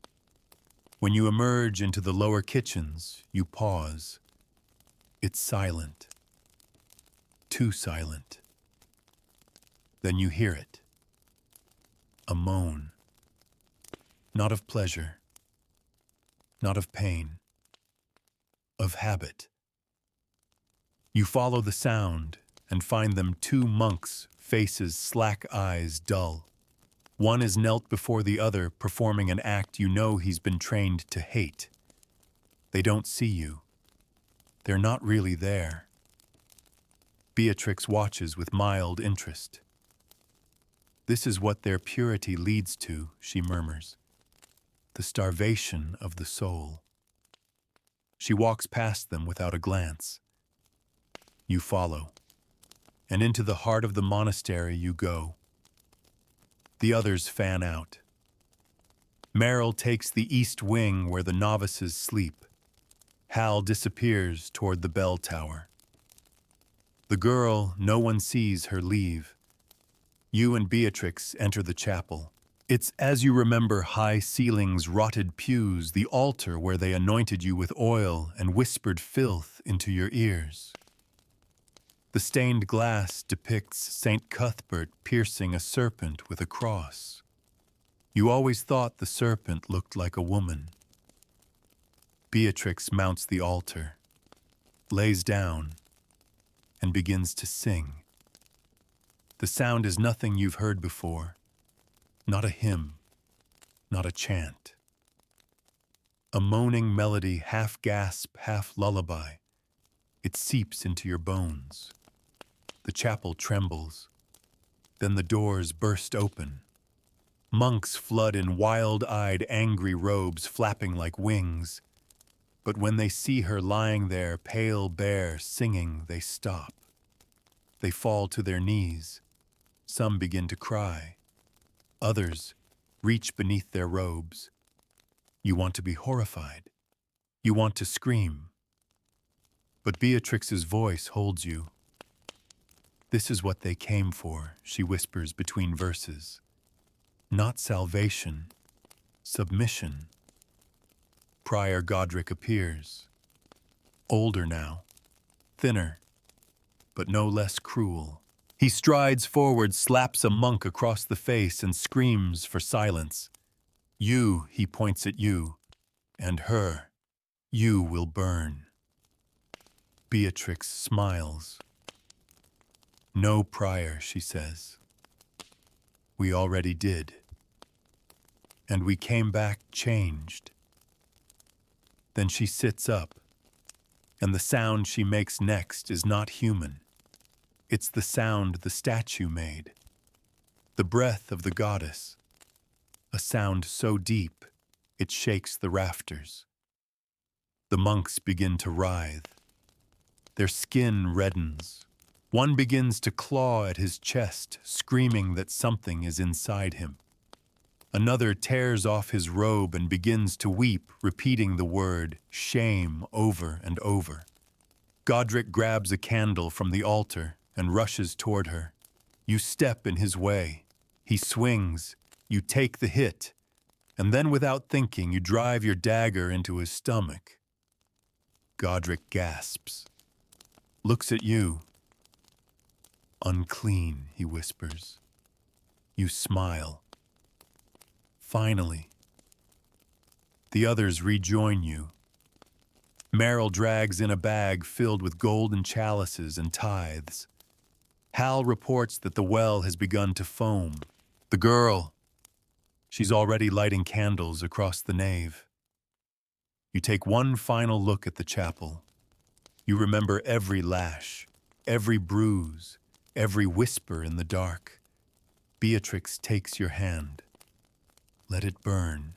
When you emerge into the lower kitchens, you pause. It's silent. Too silent. Then you hear it. A moan. Not of pleasure. Not of pain. Of habit. You follow the sound and find them two monks, faces, slack eyes, dull. One is knelt before the other, performing an act you know he's been trained to hate. They don't see you. They're not really there. Beatrix watches with mild interest. This is what their purity leads to, she murmurs. The starvation of the soul. She walks past them without a glance. You follow, and into the heart of the monastery you go. The others fan out. Meryl takes the east wing where the novices sleep. Hal disappears toward the bell tower. The girl, no one sees her leave. You and Beatrix enter the chapel. It's as you remember: high ceilings, rotted pews, the altar where they anointed you with oil and whispered filth into your ears. The stained glass depicts St. Cuthbert piercing a serpent with a cross. You always thought the serpent looked like a woman. Beatrix mounts the altar, lays down, and begins to sing. The sound is nothing you've heard before. Not a hymn, not a chant. A moaning melody, half gasp, half lullaby. It seeps into your bones. The chapel trembles. Then the doors burst open. Monks flood in wild-eyed, angry robes, flapping like wings. But when they see her lying there, pale, bare, singing, they stop. They fall to their knees. Some begin to cry. Others reach beneath their robes. You want to be horrified. You want to scream. But Beatrix's voice holds you. This is what they came for, she whispers between verses. Not salvation, submission. Prior Godric appears. Older now, thinner, but no less cruel. He strides forward, slaps a monk across the face, and screams for silence. You, he points at you, and her. You will burn. Beatrix smiles. No prior, she says. We already did. And we came back changed. Then she sits up, and the sound she makes next is not human. It's the sound the statue made. The breath of the goddess. A sound so deep, it shakes the rafters. The monks begin to writhe. Their skin reddens. One begins to claw at his chest, screaming that something is inside him. Another tears off his robe and begins to weep, repeating the word shame over and over. Godric grabs a candle from the altar and rushes toward her. You step in his way. He swings. You take the hit, And then without thinking, you drive your dagger into his stomach. Godric gasps, looks at you. Unclean, he whispers. You smile. Finally. The others rejoin you. Merrill drags in a bag filled with golden chalices and tithes. Hal reports that the well has begun to foam. The girl, she's already lighting candles across the nave. You take one final look at the chapel. You remember every lash, every bruise, every whisper in the dark. Beatrix takes your hand. Let it burn.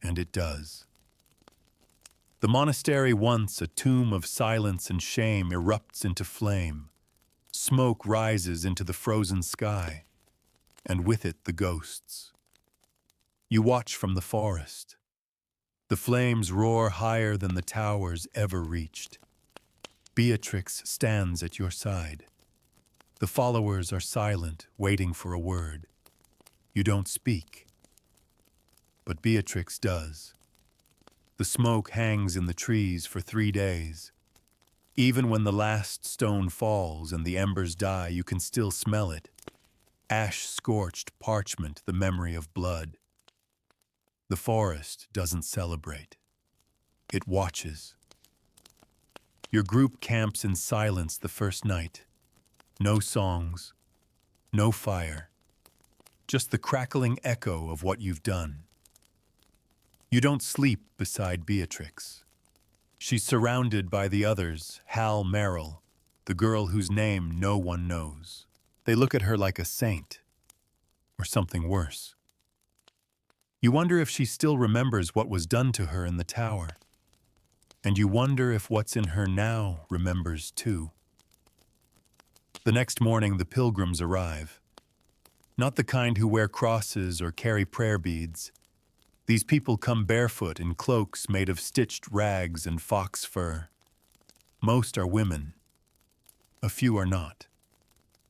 And it does. The monastery, once a tomb of silence and shame, erupts into flame. Smoke rises into the frozen sky, and with it the ghosts. You watch from the forest. The flames roar higher than the towers ever reached. Beatrix stands at your side. The followers are silent, waiting for a word. You don't speak. But Beatrix does. The smoke hangs in the trees for 3 days. Even when the last stone falls and the embers die, you can still smell it. Ash-scorched parchment, the memory of blood. The forest doesn't celebrate. It watches. Your group camps in silence the first night. No songs, no fire, just the crackling echo of what you've done. You don't sleep beside Beatrix. She's surrounded by the others, Hal Merrill, the girl whose name no one knows. They look at her like a saint, or something worse. You wonder if she still remembers what was done to her in the tower. And you wonder if what's in her now remembers too. The next morning, the pilgrims arrive. Not the kind who wear crosses or carry prayer beads. These people come barefoot in cloaks made of stitched rags and fox fur. Most are women. A few are not.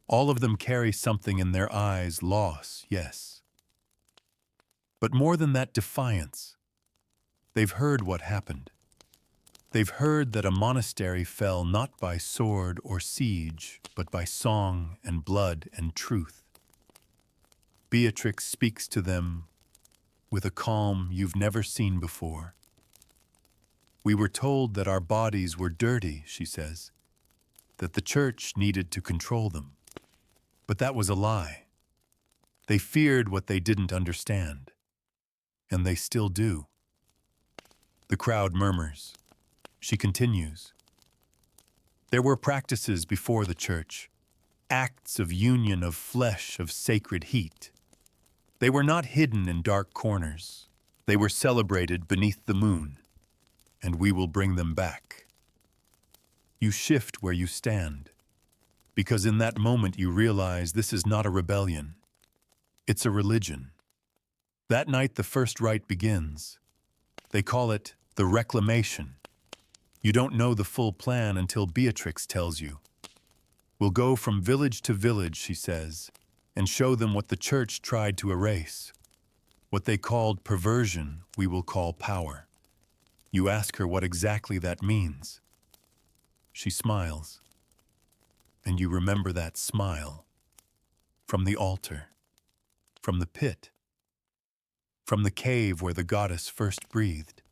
All of them carry something in their eyes, loss, yes. But more than that, defiance. They've heard what happened. They've heard that a monastery fell not by sword or siege, but by song and blood and truth. Beatrix speaks to them with a calm you've never seen before. We were told that our bodies were dirty, she says, that the church needed to control them. But that was a lie. They feared what they didn't understand. And they still do. The crowd murmurs. She continues. There were practices before the church, acts of union of flesh of sacred heat. They were not hidden in dark corners. They were celebrated beneath the moon, and we will bring them back. You shift where you stand, because in that moment you realize this is not a rebellion. It's a religion. That night the first rite begins. They call it the reclamation. You don't know the full plan until Beatrix tells you. We'll go from village to village, she says, and show them what the church tried to erase. What they called perversion, we will call power. You ask her what exactly that means. She smiles. And you remember that smile. From the altar. From the pit. From the cave where the goddess first breathed.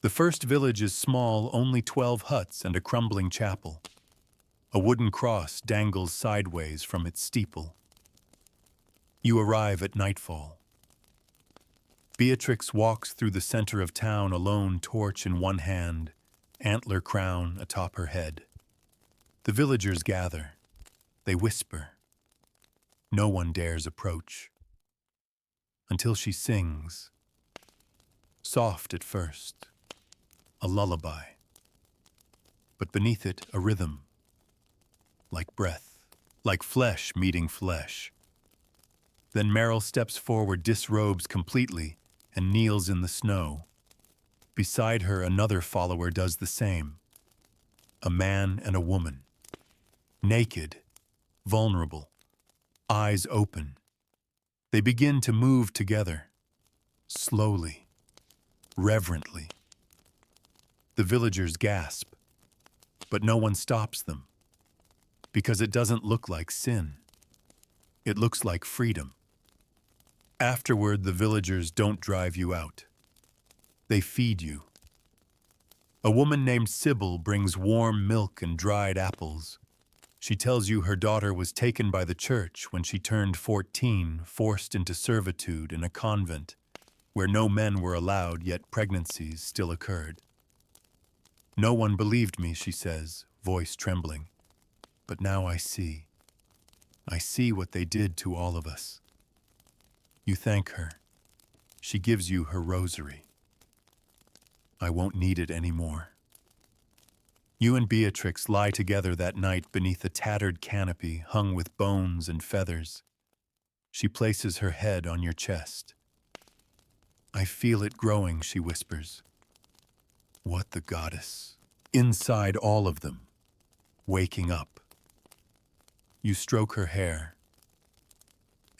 The first village is small, only 12 huts and a crumbling chapel. A wooden cross dangles sideways from its steeple. You arrive at nightfall. Beatrix walks through the center of town alone, torch in one hand, antler crown atop her head. The villagers gather. They whisper. No one dares approach. Until she sings. Soft at first. A lullaby. But beneath it, a rhythm. Like breath. Like flesh meeting flesh. Then Merrill steps forward, disrobes completely, and kneels in the snow. Beside her, another follower does the same. A man and a woman. Naked, vulnerable, eyes open. They begin to move together. Slowly, reverently. The villagers gasp, but no one stops them, because it doesn't look like sin. It looks like freedom. Afterward, the villagers don't drive you out. They feed you. A woman named Sybil brings warm milk and dried apples. She tells you her daughter was taken by the church when she turned 14, forced into servitude in a convent where no men were allowed, yet pregnancies still occurred. No one believed me, she says, voice trembling. But now I see. I see what they did to all of us. You thank her. She gives you her rosary. I won't need it anymore. You and Beatrix lie together that night beneath a tattered canopy hung with bones and feathers. She places her head on your chest. I feel it growing, she whispers. What the goddess? Inside all of them, waking up. You stroke her hair.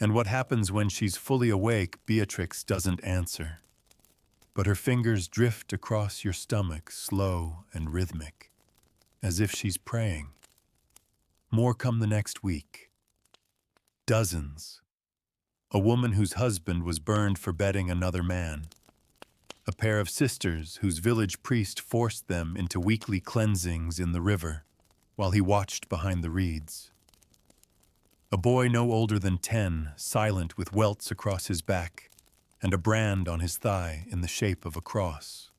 And what happens when she's fully awake, Beatrix doesn't answer. But her fingers drift across your stomach, slow and rhythmic, as if she's praying. More come the next week. Dozens. A woman whose husband was burned for bedding another man. A pair of sisters whose village priest forced them into weekly cleansings in the river while he watched behind the reeds. A boy no older than 10, silent with welts across his back and a brand on his thigh in the shape of a cross.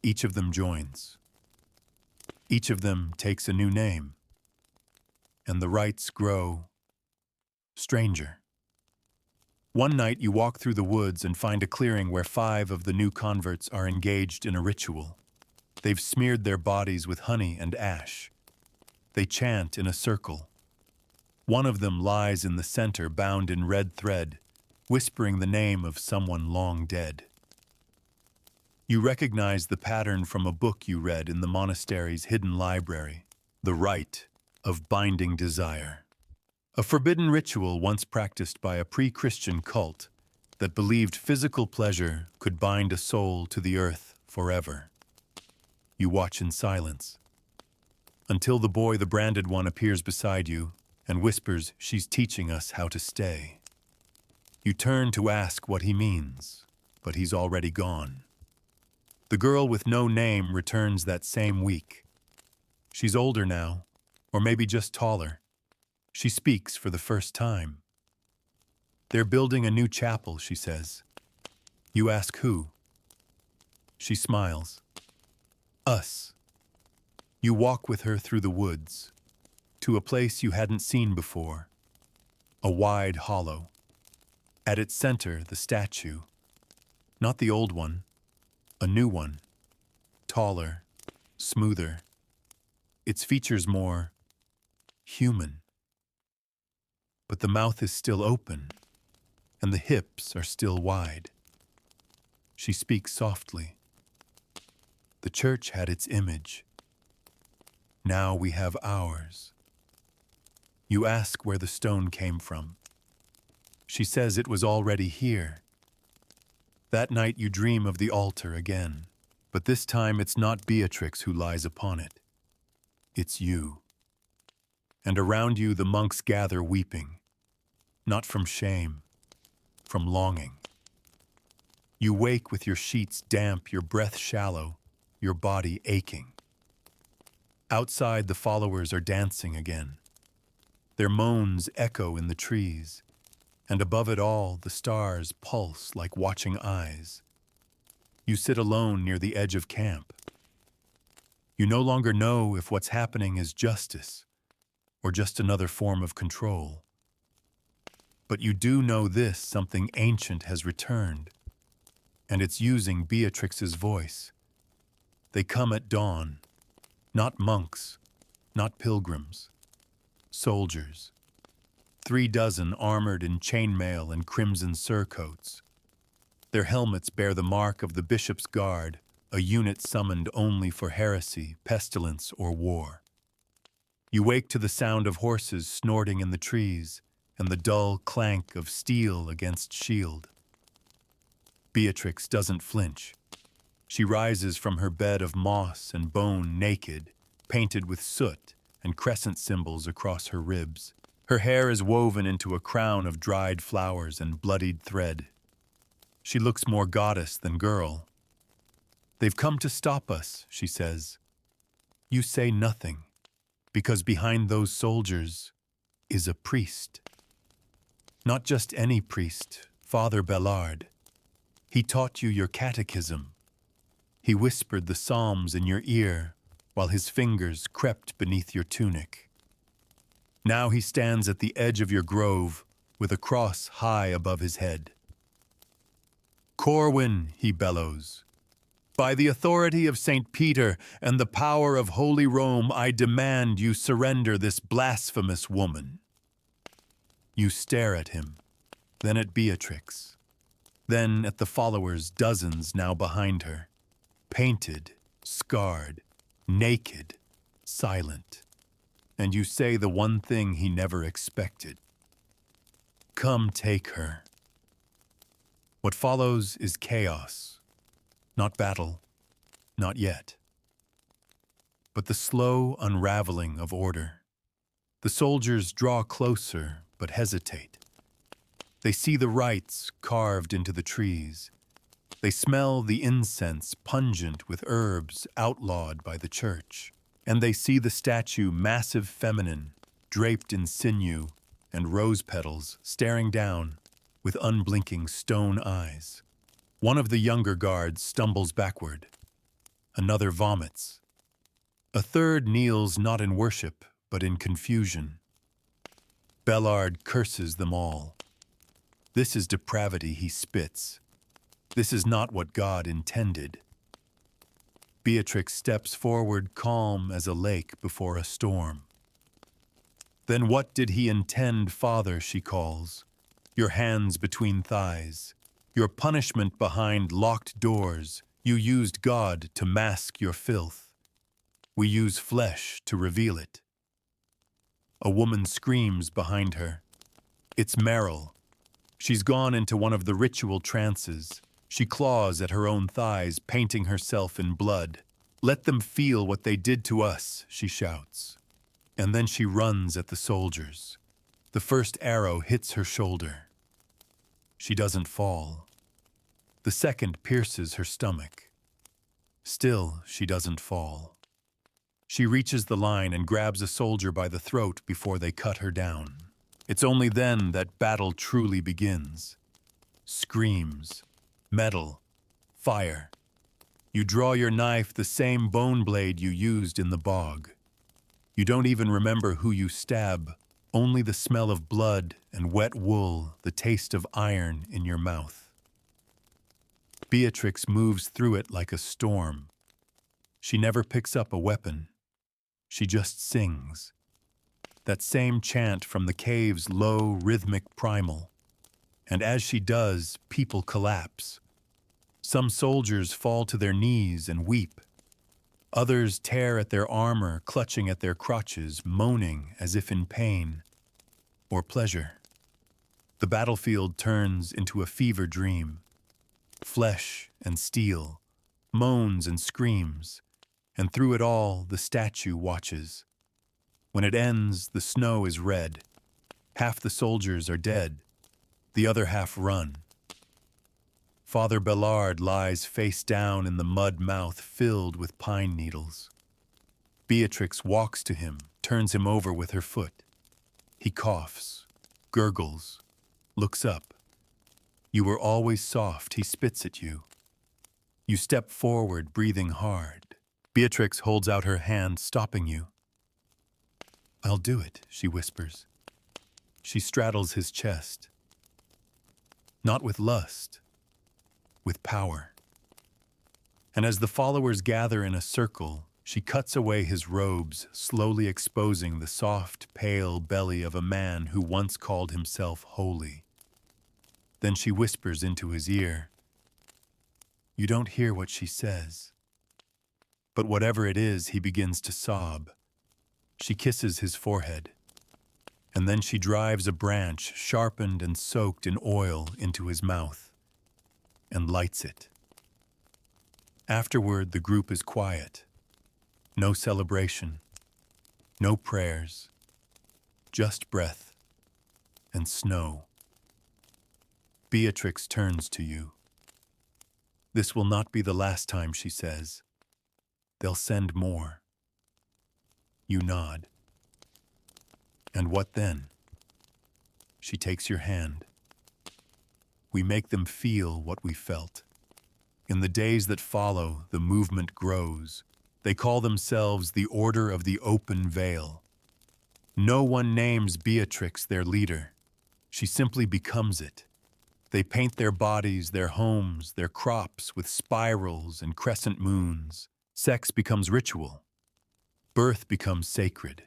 Each of them joins. Each of them takes a new name, and the rites grow stranger. One night you walk through the woods and find a clearing where 5 of the new converts are engaged in a ritual. They've smeared their bodies with honey and ash. They chant in a circle. One of them lies in the center, bound in red thread, whispering the name of someone long dead. You recognize the pattern from a book you read in the monastery's hidden library, The Rite of Binding Desire. A forbidden ritual once practiced by a pre-Christian cult that believed physical pleasure could bind a soul to the earth forever. You watch in silence, until the boy, the branded one, appears beside you and whispers, "She's teaching us how to stay." You turn to ask what he means, but he's already gone. The girl with no name returns that same week. She's older now, or maybe just taller. She speaks for the first time. They're building a new chapel, she says. You ask who? She smiles. Us. You walk with her through the woods, to a place you hadn't seen before. A wide hollow. At its center, the statue. Not the old one, a new one. Taller, smoother. Its features more human. But the mouth is still open, and the hips are still wide. She speaks softly. The church had its image. Now we have ours. You ask where the stone came from. She says it was already here. That night you dream of the altar again, but this time it's not Beatrix who lies upon it. It's you. And around you the monks gather weeping, not from shame, from longing. You wake with your sheets damp, your breath shallow, your body aching. Outside, the followers are dancing again. Their moans echo in the trees, and above it all, the stars pulse like watching eyes. You sit alone near the edge of camp. You no longer know if what's happening is justice or just another form of control. But you do know this: something ancient has returned, and it's using Beatrix's voice. They come at dawn, not monks, not pilgrims, soldiers. 36 armored in chainmail and crimson surcoats. Their helmets bear the mark of the bishop's guard, a unit summoned only for heresy, pestilence, or war. You wake to the sound of horses snorting in the trees and the dull clank of steel against shield. Beatrix doesn't flinch. She rises from her bed of moss and bone naked, painted with soot and crescent symbols across her ribs. Her hair is woven into a crown of dried flowers and bloodied thread. She looks more goddess than girl. "They've come to stop us," she says. You say nothing, because behind those soldiers is a priest. Not just any priest, Father Bellard. He taught you your catechism. He whispered the Psalms in your ear while his fingers crept beneath your tunic. Now he stands at the edge of your grove with a cross high above his head. "Corwin," he bellows, "by the authority of St. Peter and the power of Holy Rome, I demand you surrender this blasphemous woman." You stare at him, then at Beatrix, then at the followers, dozens now behind her, painted, scarred, naked, silent. And you say the one thing he never expected. "Come take her." What follows is chaos. Not battle, not yet. But the slow unraveling of order. The soldiers draw closer, but hesitate. They see the rites carved into the trees. They smell the incense pungent with herbs outlawed by the church. And they see the statue, massive feminine, draped in sinew and rose petals, staring down with unblinking stone eyes. One of the younger guards stumbles backward. Another vomits. A third kneels not in worship, but in confusion. Bellard curses them all. This is depravity, he spits. This is not what God intended. Beatrix steps forward, calm as a lake before a storm. "Then what did he intend, Father?" she calls. Your hands between thighs. Your punishment behind locked doors. You used God to mask your filth. We use flesh to reveal it. A woman screams behind her. It's Merrill. She's gone into one of the ritual trances. She claws at her own thighs, painting herself in blood. "Let them feel what they did to us," she shouts. And then she runs at the soldiers. The first arrow hits her shoulder. She doesn't fall. The second pierces her stomach. Still, she doesn't fall. She reaches the line and grabs a soldier by the throat before they cut her down. It's only then that battle truly begins. Screams, metal, fire. You draw your knife, the same bone blade you used in the bog. You don't even remember who you stab, only the smell of blood and wet wool, the taste of iron in your mouth. Beatrix moves through it like a storm. She never picks up a weapon. She just sings. That same chant from the cave's low, rhythmic primal. And as she does, people collapse. Some soldiers fall to their knees and weep. Others tear at their armor, clutching at their crotches, moaning as if in pain or pleasure. The battlefield turns into a fever dream. Flesh and steel, moans and screams, and through it all the statue watches. When it ends, the snow is red. Half the soldiers are dead. The other half run. Father Bellard lies face down in the mud mouth filled with pine needles. Beatrix walks to him, turns him over with her foot. He coughs, gurgles, looks up. You were always soft, he spits at you. You step forward, breathing hard. Beatrix holds out her hand, stopping you. "I'll do it," she whispers. She straddles his chest. Not with lust, with power. And as the followers gather in a circle, she cuts away his robes, slowly exposing the soft, pale belly of a man who once called himself holy. Then she whispers into his ear. You don't hear what she says. But whatever it is, he begins to sob. She kisses his forehead. And then she drives a branch, sharpened and soaked in oil, into his mouth. and lights it. Afterward, the group is quiet. No celebration, no prayers, just breath and snow. Beatrix turns to you. This will not be the last time, she says. They'll send more. You nod. And what then? She takes your hand. We make them feel what we felt. In the days that follow, the movement grows. They call themselves the Order of the Open Veil. No one names Beatrix their leader. She simply becomes it. They paint their bodies, their homes, their crops with spirals and crescent moons. Sex becomes ritual. Birth becomes sacred.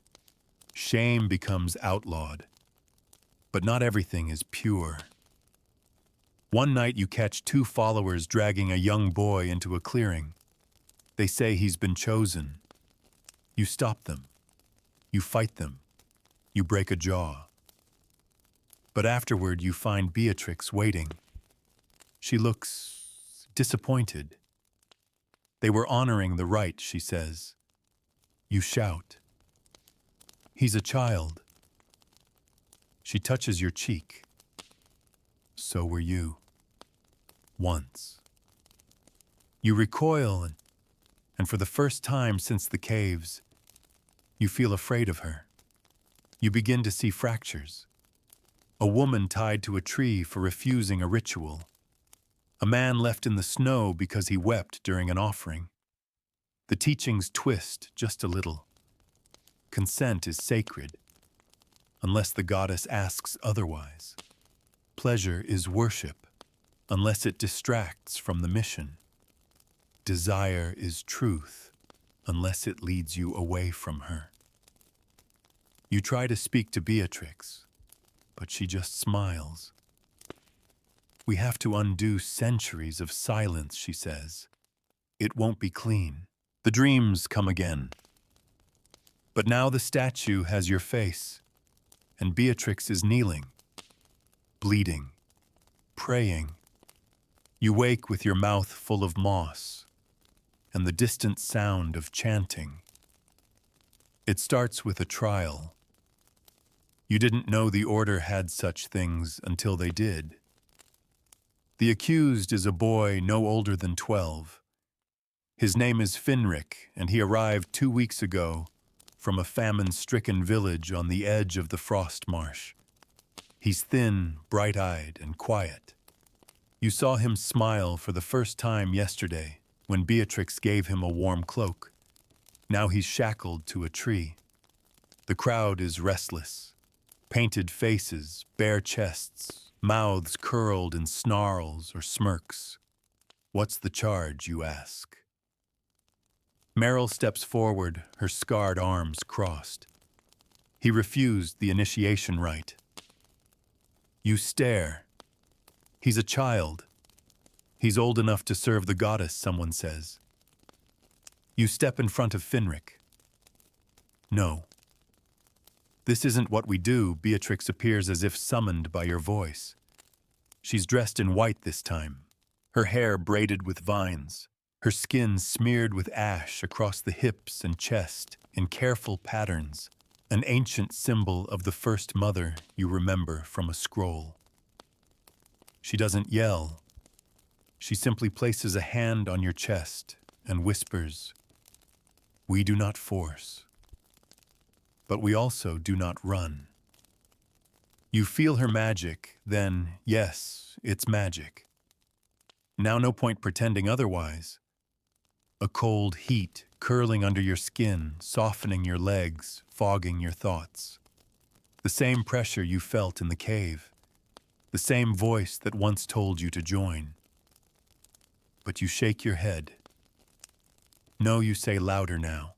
Shame becomes outlawed. But not everything is pure. One night you catch two followers dragging a young boy into a clearing. They say he's been chosen. You stop them. You fight them. You break a jaw. But afterward you find Beatrix waiting. She looks disappointed. They were honoring the right, she says. You shout. He's a child. She touches your cheek. So were you. Once. You recoil, and for the first time since the caves, you feel afraid of her. You begin to see fractures. A woman tied to a tree for refusing a ritual. A man left in the snow because he wept during an offering. The teachings twist just a little. Consent is sacred, unless the goddess asks otherwise. Pleasure is worship, unless it distracts from the mission. Desire is truth, unless it leads you away from her. You try to speak to Beatrix, but she just smiles. We have to undo centuries of silence, she says. It won't be clean. The dreams come again. But now the statue has your face, and Beatrix is kneeling, bleeding, praying. You wake with your mouth full of moss, and the distant sound of chanting. It starts with a trial. You didn't know the order had such things until they did. The accused is a boy no older than 12. His name is Finric, and he arrived 2 weeks ago from a famine-stricken village on the edge of the frost marsh. He's thin, bright-eyed, and quiet. You saw him smile for the first time yesterday when Beatrix gave him a warm cloak. Now he's shackled to a tree. The crowd is restless. Painted faces, bare chests, mouths curled in snarls or smirks. What's the charge, you ask? Meryl steps forward, her scarred arms crossed. He refused the initiation rite. You stare. He's a child. He's old enough to serve the goddess, someone says. You step in front of Finric. No. This isn't what we do, Beatrix appears as if summoned by your voice. She's dressed in white this time, her hair braided with vines, her skin smeared with ash across the hips and chest in careful patterns, an ancient symbol of the first mother you remember from a scroll. She doesn't yell. She simply places a hand on your chest and whispers, "We do not force. But we also do not run." You feel her magic, then, yes, it's magic. Now no point pretending otherwise. A cold heat curling under your skin, softening your legs, fogging your thoughts. The same pressure you felt in the cave. The same voice that once told you to join. But you shake your head. No, you say louder now.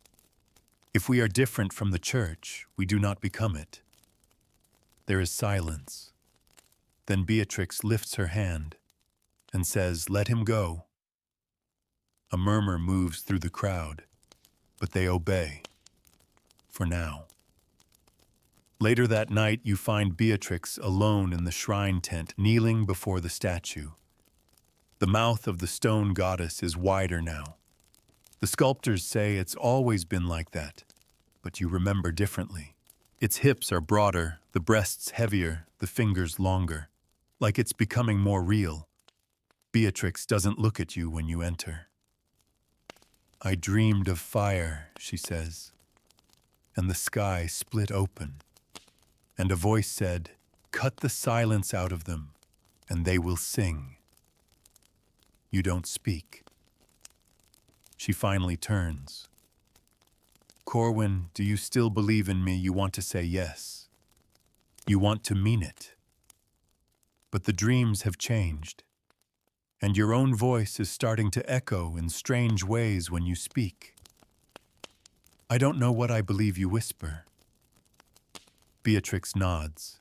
If we are different from the church, we do not become it. There is silence. Then Beatrix lifts her hand and says, "Let him go." A murmur moves through the crowd, but they obey. For now. Later that night, you find Beatrix alone in the shrine tent, kneeling before the statue. The mouth of the stone goddess is wider now. The sculptors say it's always been like that, but you remember differently. Its hips are broader, the breasts heavier, the fingers longer, like it's becoming more real. Beatrix doesn't look at you when you enter. I dreamed of fire, she says, and the sky split open, and a voice said, "Cut the silence out of them, and they will sing." You don't speak. She finally turns. "Corwin, do you still believe in me? You want to say yes. You want to mean it. But the dreams have changed, and your own voice is starting to echo in strange ways when you speak. I don't know what I believe you whisper." Beatrix nods.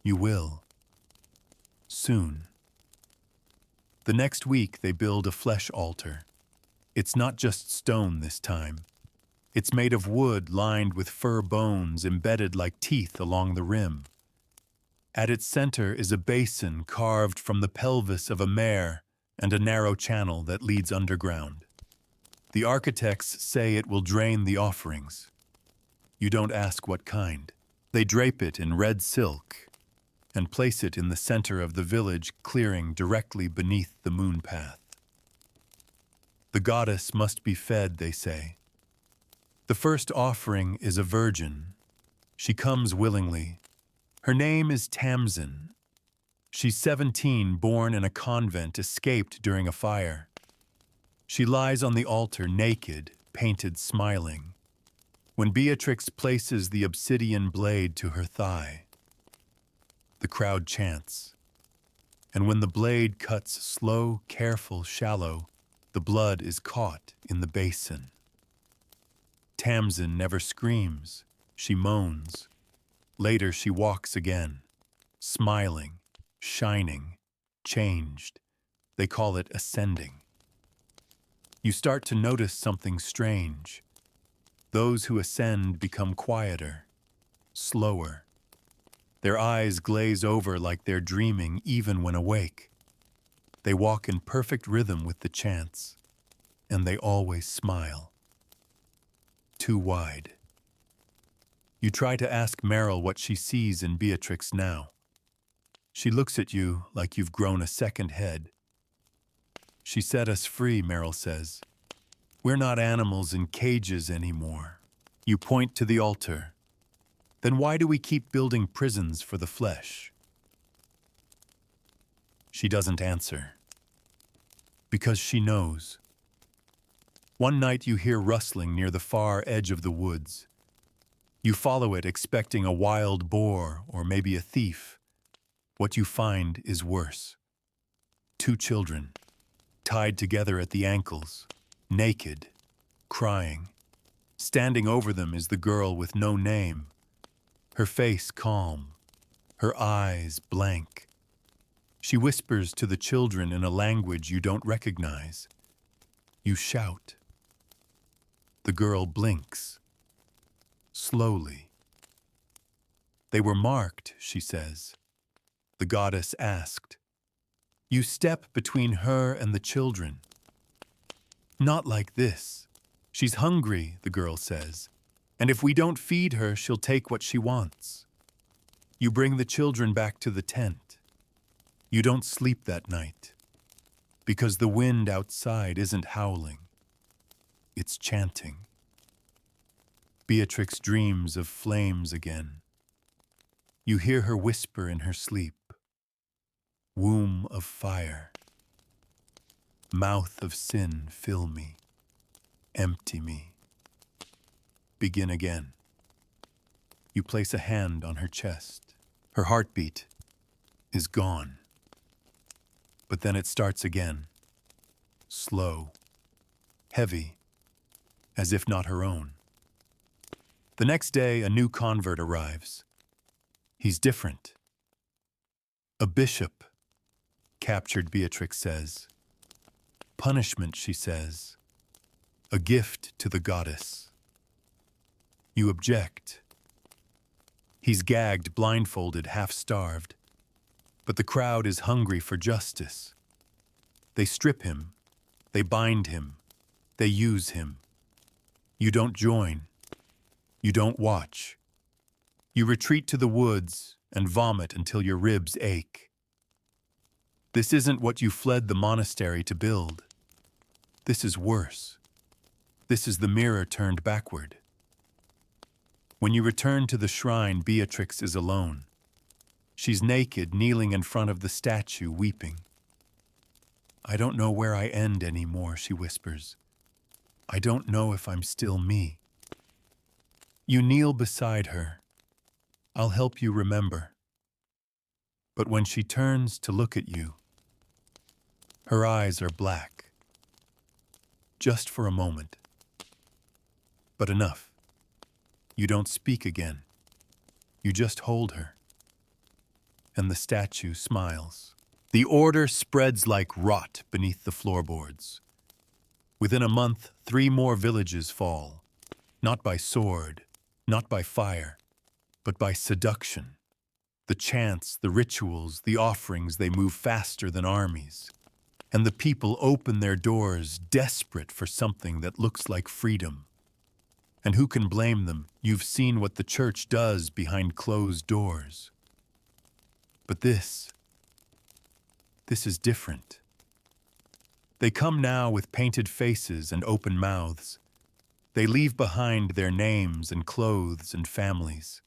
"You will. Soon." The next week they build a flesh altar. It's not just stone this time. It's made of wood lined with fur bones embedded like teeth along the rim. At its center is a basin carved from the pelvis of a mare and a narrow channel that leads underground. The architects say it will drain the offerings. You don't ask what kind. They drape it in red silk and place it in the center of the village clearing directly beneath the moon path. The goddess must be fed, they say. The first offering is a virgin. She comes willingly. Her name is Tamsin. She's 17, born in a convent, escaped during a fire. She lies on the altar naked, painted smiling, when Beatrix places the obsidian blade to her thigh. The crowd chants, and when the blade cuts slow, careful, shallow, the blood is caught in the basin. Tamsin never screams, she moans. Later she walks again, smiling, shining, changed. They call it ascending. You start to notice something strange. Those who ascend become quieter, slower. Their eyes glaze over like they're dreaming even when awake. They walk in perfect rhythm with the chants, and they always smile. Too wide. You try to ask Meryl what she sees in Beatrix now. She looks at you like you've grown a second head. "She set us free," Meryl says. "We're not animals in cages anymore." You point to the altar. "Then why do we keep building prisons for the flesh?" She doesn't answer. Because she knows. One night you hear rustling near the far edge of the woods. You follow it expecting a wild boar or maybe a thief. What you find is worse. 2 children, tied together at the ankles, naked, crying. Standing over them is the girl with no name, her face calm, her eyes blank. She whispers to the children in a language you don't recognize. You shout. The girl blinks. Slowly. "They were marked," she says. The goddess asked. "You step between her and the children." "Not like this. She's hungry," the girl says. "And if we don't feed her, she'll take what she wants." You bring the children back to the tent. You don't sleep that night, because the wind outside isn't howling. It's chanting. Beatrix dreams of flames again. You hear her whisper in her sleep. "Womb of fire. Mouth of sin, fill me. Empty me. Begin again." You place a hand on her chest. Her heartbeat is gone. But then it starts again. Slow. Heavy. As if not her own. The next day, a new convert arrives. He's different. "A bishop," captured Beatrix says. "Punishment," she says. "A gift to the goddess." You object. He's gagged, blindfolded, half-starved. But the crowd is hungry for justice. They strip him, they bind him, they use him. You don't join, you don't watch. You retreat to the woods and vomit until your ribs ache. This isn't what you fled the monastery to build. This is worse. This is the mirror turned backward. When you return to the shrine, Beatrix is alone. She's naked, kneeling in front of the statue, weeping. "I don't know where I end anymore," she whispers. "I don't know if I'm still me." You kneel beside her. "I'll help you remember." But when she turns to look at you, her eyes are black. Just for a moment. But enough. You don't speak again. You just hold her. And the statue smiles. The order spreads like rot beneath the floorboards. Within a month, 3 more villages fall. Not by sword, not by fire, but by seduction. The chants, the rituals, the offerings, they move faster than armies. And the people open their doors, desperate for something that looks like freedom. And who can blame them? You've seen what the church does behind closed doors. But this is different. They come now with painted faces and open mouths. They leave behind their names and clothes and families.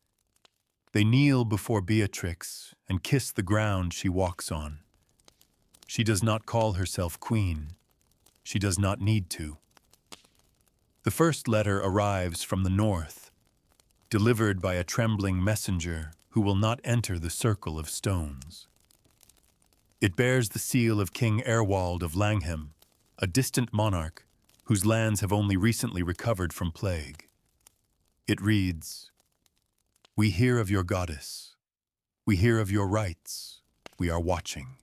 They kneel before Beatrix and kiss the ground she walks on. She does not call herself queen. She does not need to. The first letter arrives from the north, delivered by a trembling messenger who will not enter the circle of stones. It bears the seal of King Erwald of Langhem, a distant monarch whose lands have only recently recovered from plague. It reads, "We hear of your goddess. We hear of your rites. We are watching."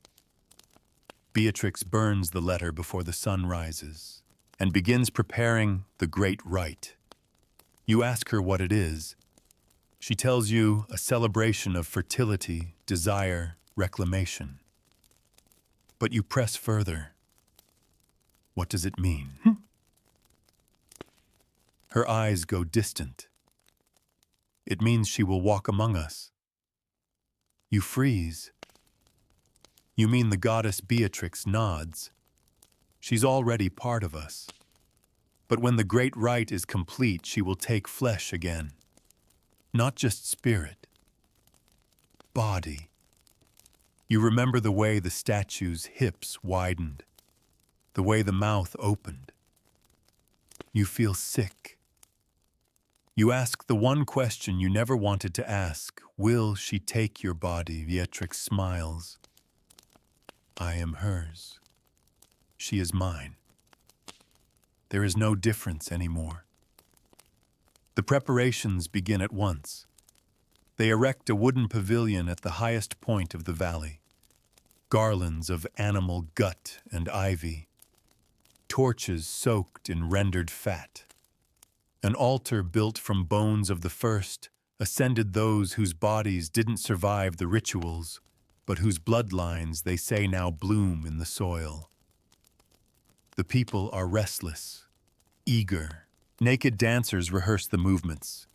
Beatrix burns the letter before the sun rises and begins preparing the great rite. You ask her what it is. She tells you a celebration of fertility, desire, reclamation. But you press further. What does it mean? Her eyes go distant. It means she will walk among us. You freeze. You mean the goddess Beatrix nods. She's already part of us. But when the great rite is complete, she will take flesh again. Not just spirit. Body. You remember the way the statue's hips widened, the way the mouth opened. You feel sick. You ask the one question you never wanted to ask. Will she take your body? Beatrix smiles. I am hers. She is mine. There is no difference anymore. The preparations begin at once. They erect a wooden pavilion at the highest point of the valley. Garlands of animal gut and ivy. Torches soaked in rendered fat. An altar built from bones of the first ascended those whose bodies didn't survive the rituals, but whose bloodlines they say now bloom in the soil. The people are restless, eager. Naked dancers rehearse the movements.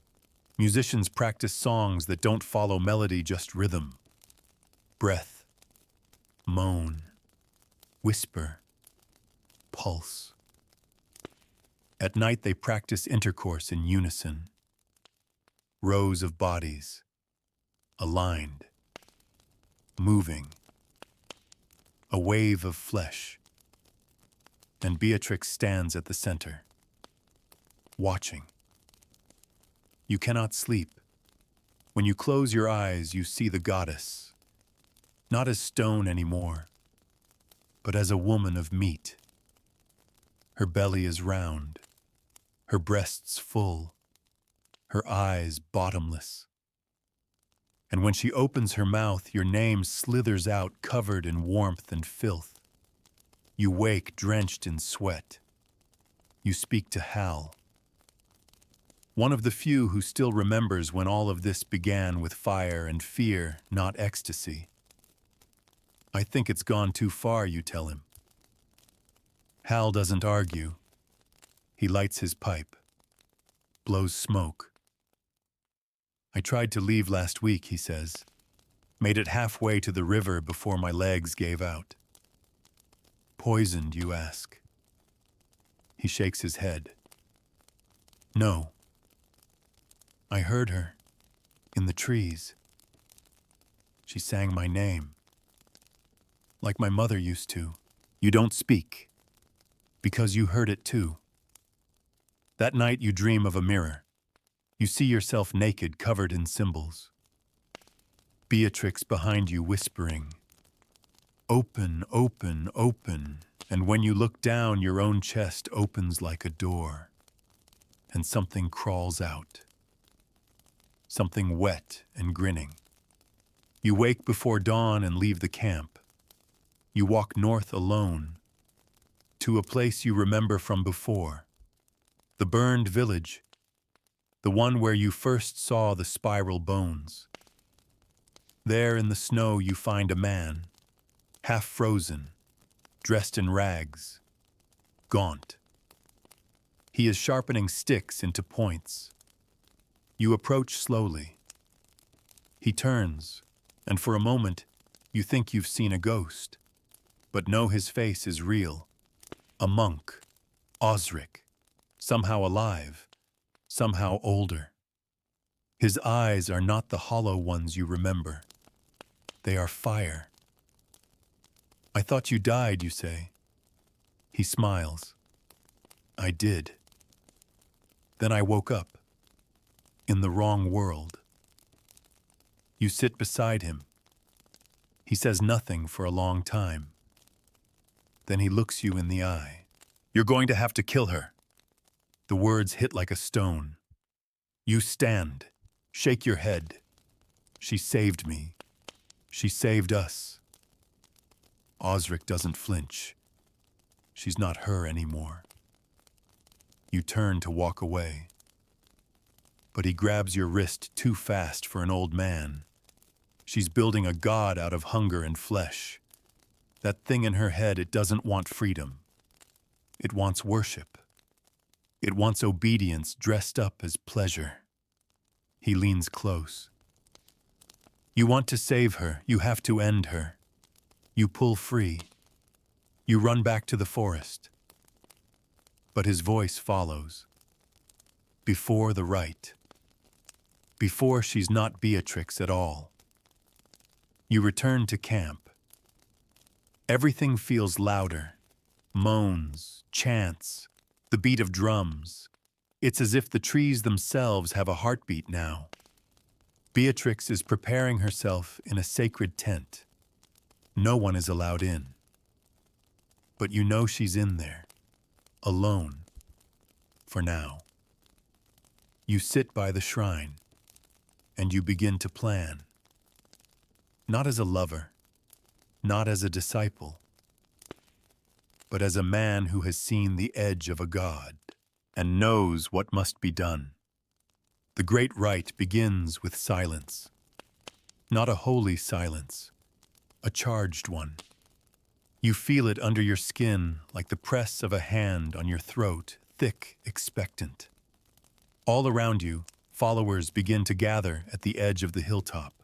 Musicians practice songs that don't follow melody, just rhythm. Breath, moan, whisper, pulse. At night they practice intercourse in unison. Rows of bodies, aligned, moving. A wave of flesh. And Beatrix stands at the center, watching. You cannot sleep. When you close your eyes, you see the goddess, not as stone anymore, but as a woman of meat. Her belly is round, her breasts full, her eyes bottomless. And when she opens her mouth, your name slithers out covered in warmth and filth. You wake drenched in sweat. You speak to Hal. One of the few who still remembers when all of this began with fire and fear, not ecstasy. I think it's gone too far, you tell him. Hal doesn't argue. He lights his pipe, blows smoke. I tried to leave last week, he says. Made it halfway to the river before my legs gave out. Poisoned, you ask? He shakes his head. No. I heard her, in the trees. She sang my name, like my mother used to. You don't speak, because you heard it too. That night you dream of a mirror. You see yourself naked, covered in symbols. Beatrix behind you whispering, open, open, open. And when you look down, your own chest opens like a door, and something crawls out. Something wet and grinning. You wake before dawn and leave the camp. You walk north alone, to a place you remember from before. The burned village, the one where you first saw the spiral bones. There in the snow you find a man, half frozen, dressed in rags, gaunt. He is sharpening sticks into points. You approach slowly. He turns, and for a moment you think you've seen a ghost, but no, his face is real. A monk, Osric, somehow alive, somehow older. His eyes are not the hollow ones you remember. They are fire. I thought you died, you say. He smiles. I did. Then I woke up, in the wrong world. You sit beside him. He says nothing for a long time. Then he looks you in the eye. You're going to have to kill her. The words hit like a stone. You stand, shake your head. She saved me. She saved us. Osric doesn't flinch. She's not her anymore. You turn to walk away. But he grabs your wrist too fast for an old man. She's building a god out of hunger and flesh. That thing in her head, it doesn't want freedom. It wants worship. It wants obedience dressed up as pleasure. He leans close. You want to save her. You have to end her. You pull free. You run back to the forest. But his voice follows. Before the right. Before she's not Beatrix at all. You return to camp. Everything feels louder. Moans, chants, the beat of drums. It's as if the trees themselves have a heartbeat now. Beatrix is preparing herself in a sacred tent. No one is allowed in. But you know she's in there, alone, for now. You sit by the shrine, and you begin to plan. Not as a lover, not as a disciple, but as a man who has seen the edge of a god and knows what must be done. The great rite begins with silence. Not a holy silence, a charged one. You feel it under your skin like the press of a hand on your throat, thick, expectant. All around you, followers begin to gather at the edge of the hilltop.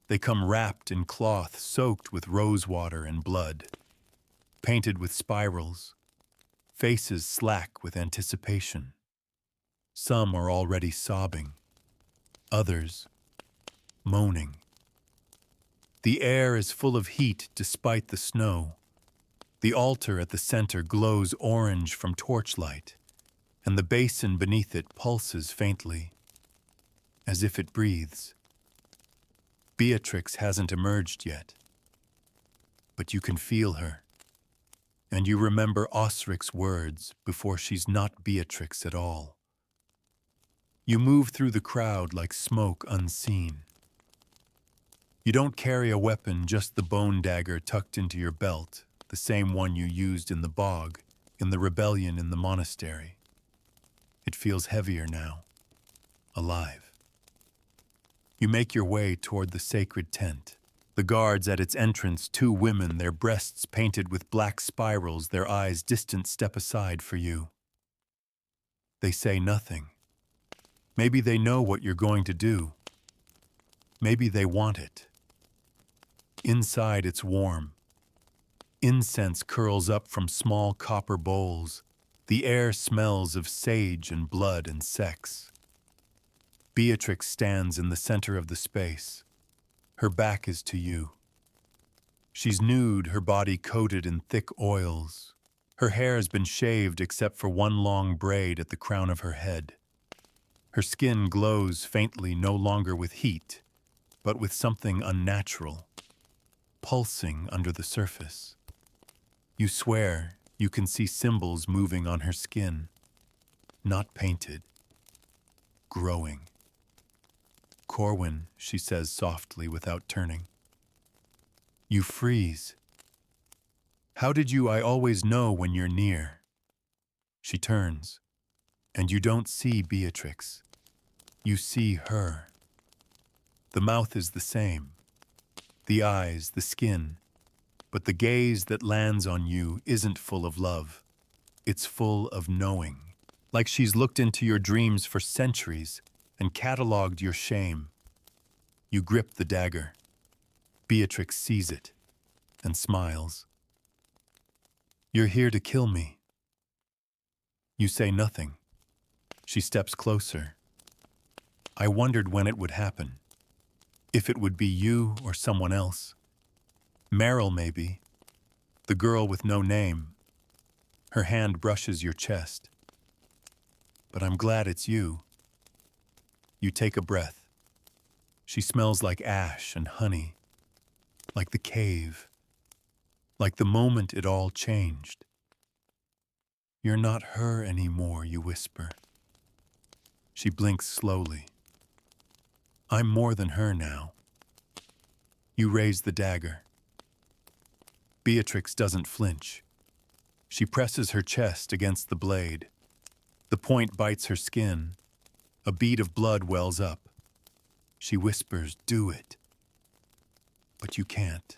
They come wrapped in cloth soaked with rosewater and blood, painted with spirals, faces slack with anticipation. Some are already sobbing, others moaning. The air is full of heat despite the snow. The altar at the center glows orange from torchlight, and the basin beneath it pulses faintly, as if it breathes. Beatrix hasn't emerged yet, but you can feel her, and you remember Osric's words before she's not Beatrix at all. You move through the crowd like smoke unseen. You don't carry a weapon, just the bone dagger tucked into your belt, the same one you used in the bog, in the rebellion in the monastery. It feels heavier now, alive. You make your way toward the sacred tent. The guards at its entrance, two women, their breasts painted with black spirals, their eyes distant, step aside for you. They say nothing. Maybe they know what you're going to do. Maybe they want it. Inside it's warm. Incense curls up from small copper bowls. The air smells of sage and blood and sex. Beatrix stands in the center of the space. Her back is to you. She's nude, her body coated in thick oils. Her hair has been shaved except for one long braid at the crown of her head. Her skin glows faintly, no longer with heat, but with something unnatural, pulsing under the surface. You swear you can see symbols moving on her skin, not painted, growing. Corwin, she says softly without turning. You freeze. How did you? I always know when you're near. She turns, and you don't see Beatrix. You see her. The mouth is the same, the eyes, the skin, but the gaze that lands on you isn't full of love. It's full of knowing, like she's looked into your dreams for centuries and catalogued your shame. You grip the dagger. Beatrix sees it and smiles. You're here to kill me. You say nothing. She steps closer. I wondered when it would happen. If it would be you or someone else. Meryl, maybe. The girl with no name. Her hand brushes your chest. But I'm glad it's you. You take a breath. She smells like ash and honey, like the cave, like the moment it all changed. You're not her anymore, you whisper. She blinks slowly. I'm more than her now. You raise the dagger. Beatrix doesn't flinch. She presses her chest against the blade. The point bites her skin. A bead of blood wells up. She whispers, "Do it." But you can't.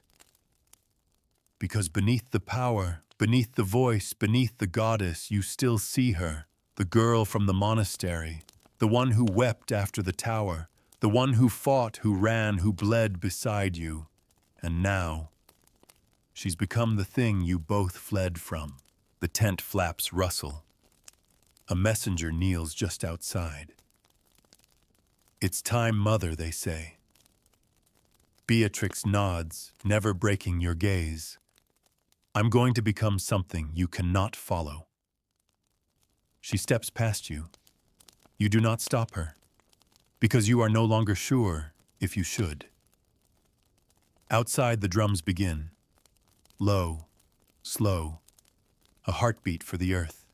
Because beneath the power, beneath the voice, beneath the goddess, you still see her, the girl from the monastery, the one who wept after the tower, the one who fought, who ran, who bled beside you. And now, she's become the thing you both fled from. The tent flaps rustle. A messenger kneels just outside. It's time, mother, they say. Beatrix nods, never breaking your gaze. I'm going to become something you cannot follow. She steps past you. You do not stop her, because you are no longer sure if you should. Outside, the drums begin. Low, slow, a heartbeat for the earth.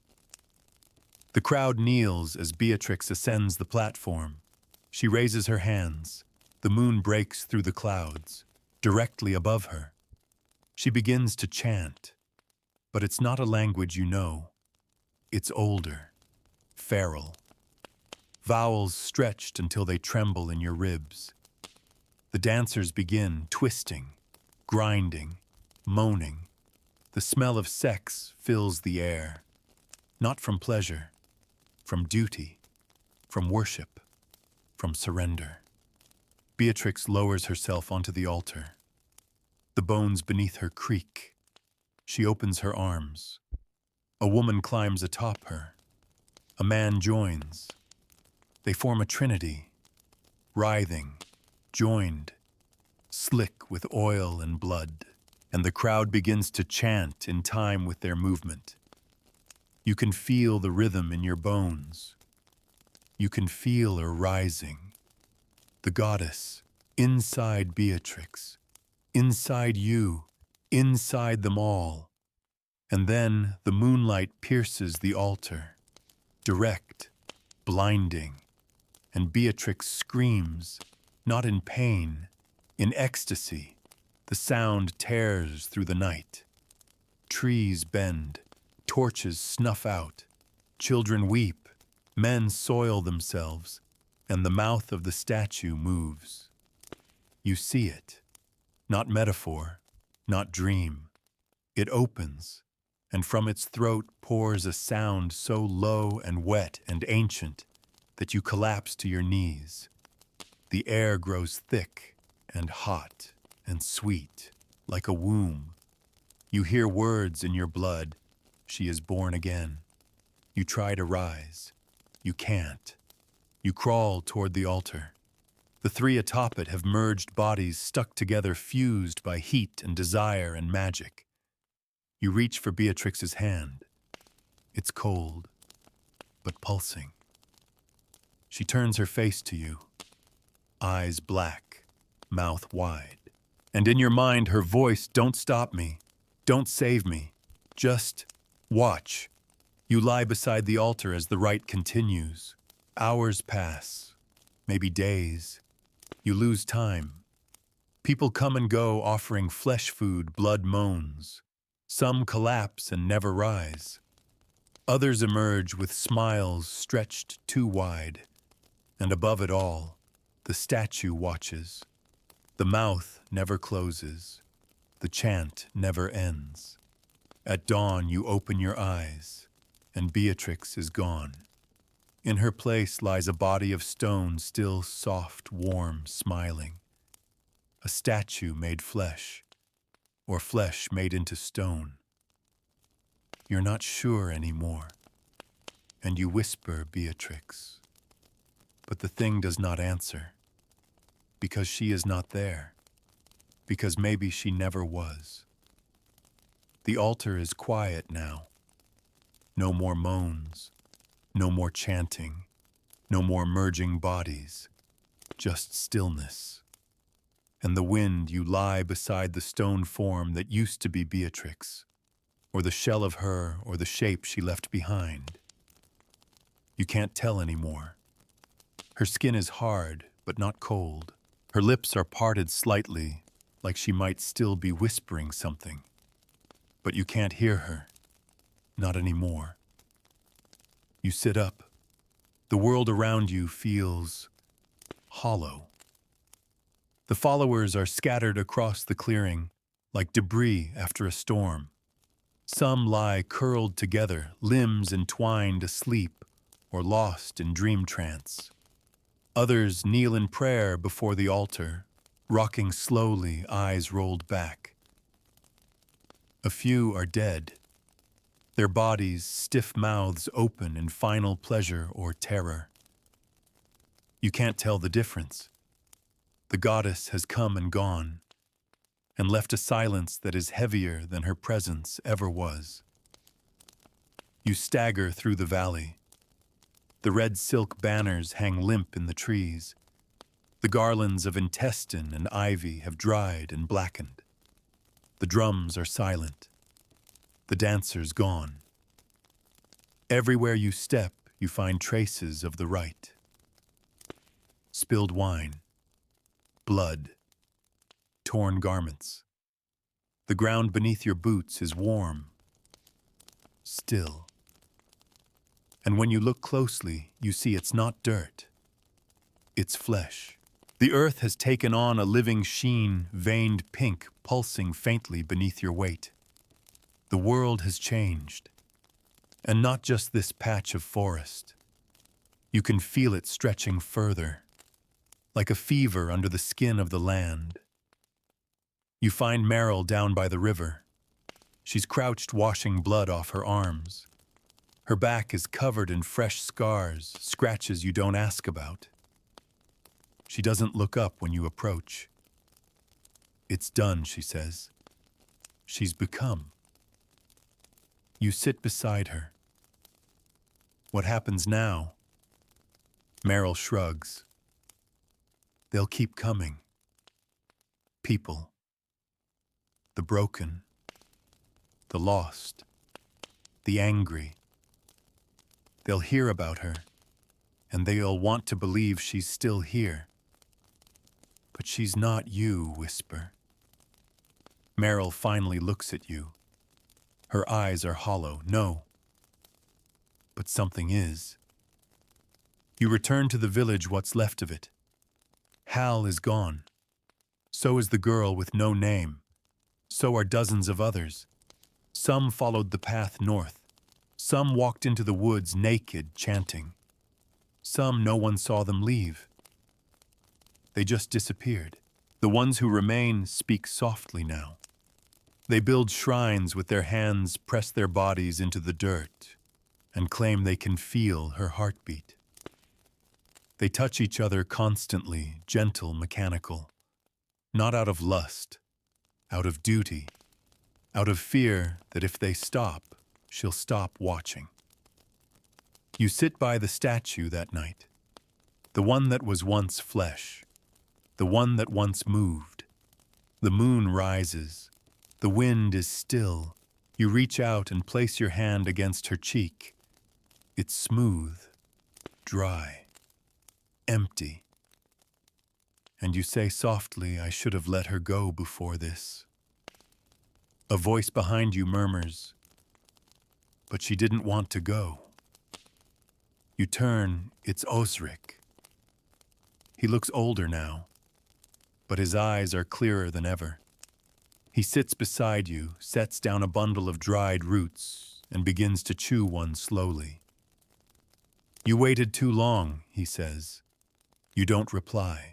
The crowd kneels as Beatrix ascends the platform. She raises her hands. The moon breaks through the clouds, directly above her. She begins to chant, but it's not a language you know. It's older, feral. Vowels stretched until they tremble in your ribs. The dancers begin twisting, grinding, moaning. The smell of sex fills the air, not from pleasure, from duty, from worship, from surrender. Beatrix lowers herself onto the altar. The bones beneath her creak. She opens her arms. A woman climbs atop her. A man joins. They form a trinity, writhing, joined, slick with oil and blood, and the crowd begins to chant in time with their movement. You can feel the rhythm in your bones. You can feel her rising. The goddess, inside Beatrix, inside you, inside them all. And then the moonlight pierces the altar, direct, blinding, and Beatrix screams, not in pain, in ecstasy. The sound tears through the night. Trees bend, torches snuff out, children weep, men soil themselves, and the mouth of the statue moves. You see it. Not metaphor, not dream. It opens, and from its throat pours a sound so low and wet and ancient that you collapse to your knees. The air grows thick and hot and sweet, like a womb. You hear words in your blood. She is born again. You try to rise. You can't. You crawl toward the altar. The three atop it have merged bodies stuck together, fused by heat and desire and magic. You reach for Beatrix's hand. It's cold, but pulsing. She turns her face to you, eyes black, mouth wide. And in your mind, her voice, "Don't stop me. Don't save me. Just watch." You lie beside the altar as the rite continues. Hours pass, maybe days. You lose time. People come and go, offering flesh food, blood moans. Some collapse and never rise. Others emerge with smiles stretched too wide. And above it all, the statue watches. The mouth never closes. The chant never ends. At dawn, you open your eyes, and Beatrix is gone. In her place lies a body of stone, still soft, warm, smiling. A statue made flesh, or flesh made into stone. You're not sure anymore, and you whisper, "Beatrix." But the thing does not answer, because she is not there, because maybe she never was. The altar is quiet now. No more moans, no more chanting, no more merging bodies, just stillness. And the wind, you lie beside the stone form that used to be Beatrix, or the shell of her, or the shape she left behind. You can't tell anymore. Her skin is hard, but not cold. Her lips are parted slightly, like she might still be whispering something. But you can't hear her, not anymore. You sit up. The world around you feels hollow. The followers are scattered across the clearing, like debris after a storm. Some lie curled together, limbs entwined asleep or lost in dream trance. Others kneel in prayer before the altar, rocking slowly, eyes rolled back. A few are dead, their bodies, stiff mouths open in final pleasure or terror. You can't tell the difference. The goddess has come and gone, and left a silence that is heavier than her presence ever was. You stagger through the valley. The red silk banners hang limp in the trees. The garlands of intestine and ivy have dried and blackened. The drums are silent. The dancers gone. Everywhere you step, you find traces of the rite. Spilled wine, blood, torn garments. The ground beneath your boots is warm, still. And when you look closely, you see it's not dirt. It's flesh. The earth has taken on a living sheen, veined pink, pulsing faintly beneath your weight. The world has changed. And not just this patch of forest. You can feel it stretching further, like a fever under the skin of the land. You find Meryl down by the river. She's crouched, washing blood off her arms. Her back is covered in fresh scars, scratches you don't ask about. She doesn't look up when you approach. "It's done," she says. She's become. You sit beside her. What happens now? Meryl shrugs. They'll keep coming. People. The broken. The lost. The angry. They'll hear about her, and they'll want to believe she's still here. But she's not you, whisper. Meryl finally looks at you. Her eyes are hollow. No. But something is. You return to the village, what's left of it. Hal is gone. So is the girl with no name. So are dozens of others. Some followed the path north. Some walked into the woods naked, chanting. Some no one saw them leave. They just disappeared. The ones who remain speak softly now. They build shrines with their hands, press their bodies into the dirt, and claim they can feel her heartbeat. They touch each other constantly, gentle, mechanical, not out of lust, out of duty, out of fear that if they stop, she'll stop watching. You sit by the statue that night, the one that was once flesh, the one that once moved. The moon rises, the wind is still. You reach out and place your hand against her cheek. It's smooth, dry, empty. And you say softly, I should have let her go before this. A voice behind you murmurs, but she didn't want to go. You turn, it's Osric. He looks older now, but his eyes are clearer than ever. He sits beside you, sets down a bundle of dried roots, and begins to chew one slowly. You waited too long, he says. You don't reply.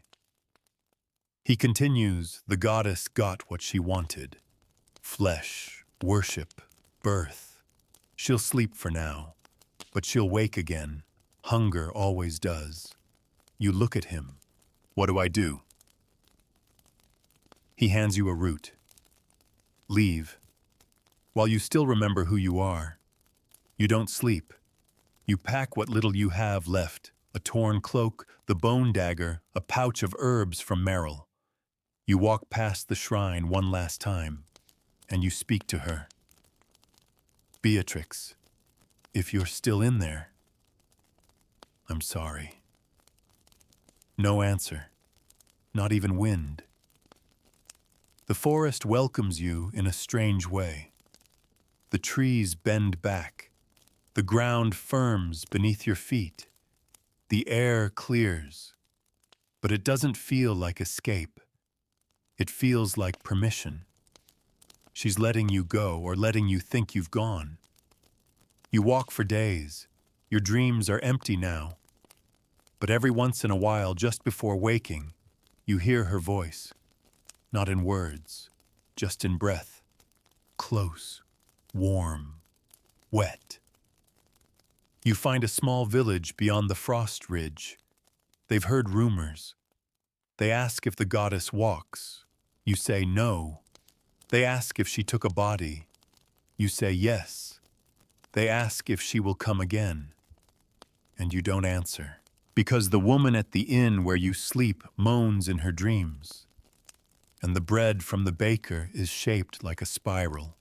He continues, the goddess got what she wanted. Flesh, worship, birth. She'll sleep for now, but she'll wake again. Hunger always does. You look at him. What do I do? He hands you a root. Leave. While you still remember who you are. You don't sleep. You pack what little you have left, a torn cloak, the bone dagger, a pouch of herbs from Merrill. You walk past the shrine one last time, and you speak to her. Beatrix, if you're still in there, I'm sorry. No answer, not even wind. The forest welcomes you in a strange way. The trees bend back. The ground firms beneath your feet. The air clears. But it doesn't feel like escape. It feels like permission. She's letting you go or letting you think you've gone. You walk for days. Your dreams are empty now. But every once in a while, just before waking, you hear her voice. Not in words, just in breath. Close, warm, wet. You find a small village beyond the frost ridge. They've heard rumors. They ask if the goddess walks. You say no. They ask if she took a body. You say yes. They ask if she will come again. And you don't answer. Because the woman at the inn where you sleep moans in her dreams. And the bread from the baker is shaped like a spiral.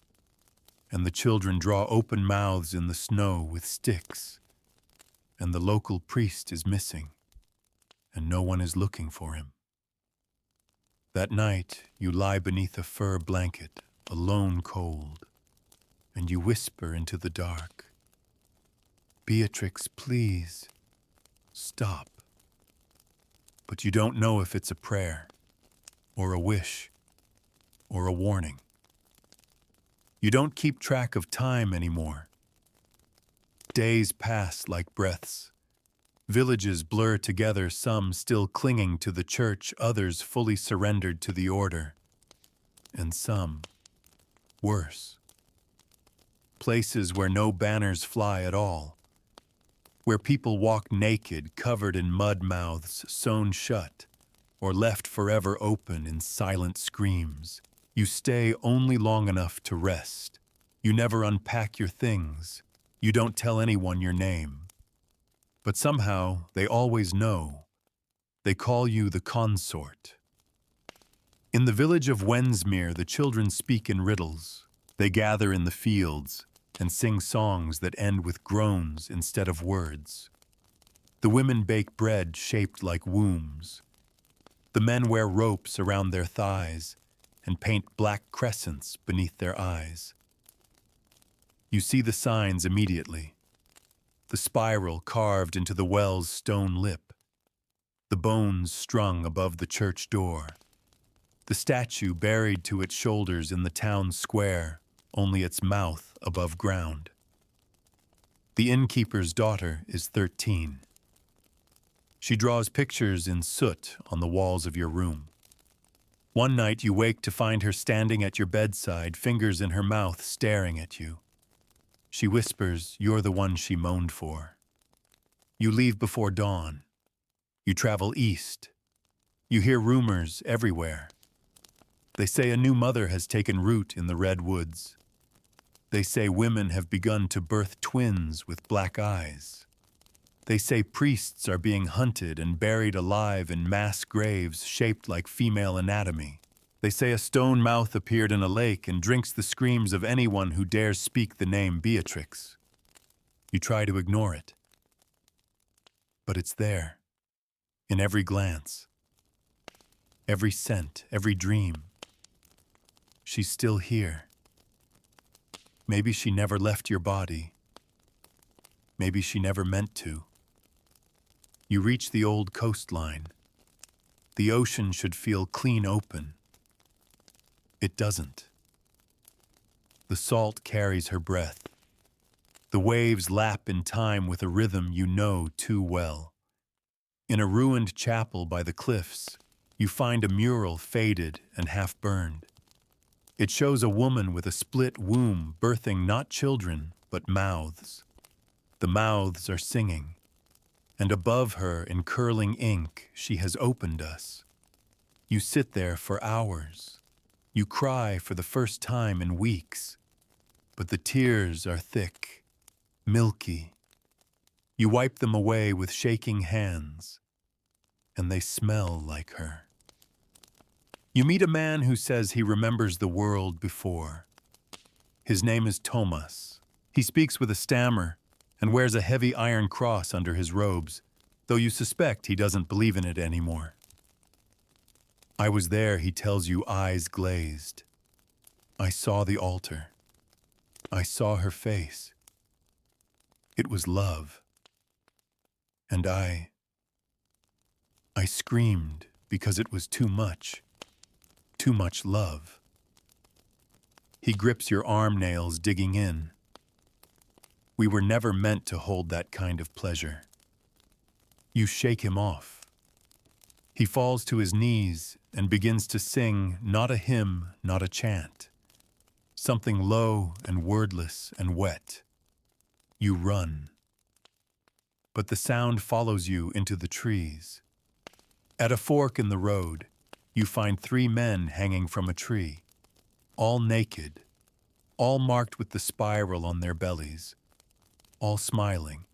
And the children draw open mouths in the snow with sticks. And the local priest is missing. And no one is looking for him. That night, you lie beneath a fur blanket, alone cold, and you whisper into the dark, Beatrix, please, stop. But you don't know if it's a prayer, or a wish, or a warning. You don't keep track of time anymore. Days pass like breaths. Villages blur together, some still clinging to the church, others fully surrendered to the order. And some, worse. Places where no banners fly at all. Where people walk naked, covered in mud mouths, sewn shut, or left forever open in silent screams. You stay only long enough to rest. You never unpack your things. You don't tell anyone your name. But somehow, they always know. They call you the consort. In the village of Wensmere, the children speak in riddles. They gather in the fields and sing songs that end with groans instead of words. The women bake bread shaped like wombs. The men wear ropes around their thighs and paint black crescents beneath their eyes. You see the signs immediately. The spiral carved into the well's stone lip, the bones strung above the church door, The statue buried to its shoulders in the town square, only its mouth above ground. The innkeeper's daughter is 13. She draws pictures in soot on the walls of your room. One night you wake to find her standing at your bedside, fingers in her mouth, staring at you. She whispers, "You're the one she moaned for." You leave before dawn. You travel east. You hear rumors everywhere. They say a new mother has taken root in the redwoods. They say women have begun to birth twins with black eyes. They say priests are being hunted and buried alive in mass graves shaped like female anatomy. They say a stone mouth appeared in a lake and drinks the screams of anyone who dares speak the name Beatrix. You try to ignore it. But it's there, in every glance, every scent, every dream. She's still here. Maybe she never left your body. Maybe she never meant to. You reach the old coastline. The ocean should feel clean open. It doesn't. The salt carries her breath. The waves lap in time with a rhythm you know too well. In a ruined chapel by the cliffs, you find a mural faded and half-burned. It shows a woman with a split womb birthing not children, but mouths. The mouths are singing, and above her in curling ink she has opened us. You sit there for hours. You cry for the first time in weeks, but the tears are thick, milky. You wipe them away with shaking hands, and they smell like her. You meet a man who says he remembers the world before. His name is Thomas. He speaks with a stammer and wears a heavy iron cross under his robes, though you suspect he doesn't believe in it anymore. I was there, he tells you, eyes glazed. I saw the altar. I saw her face. It was love. And I screamed because it was too much love. He grips your arm nails, digging in. We were never meant to hold that kind of pleasure. You shake him off. He falls to his knees and begins to sing not a hymn, not a chant. Something low and wordless and wet. You run. But the sound follows you into the trees. At a fork in the road, you find 3 men hanging from a tree, all naked, all marked with the spiral on their bellies, all smiling.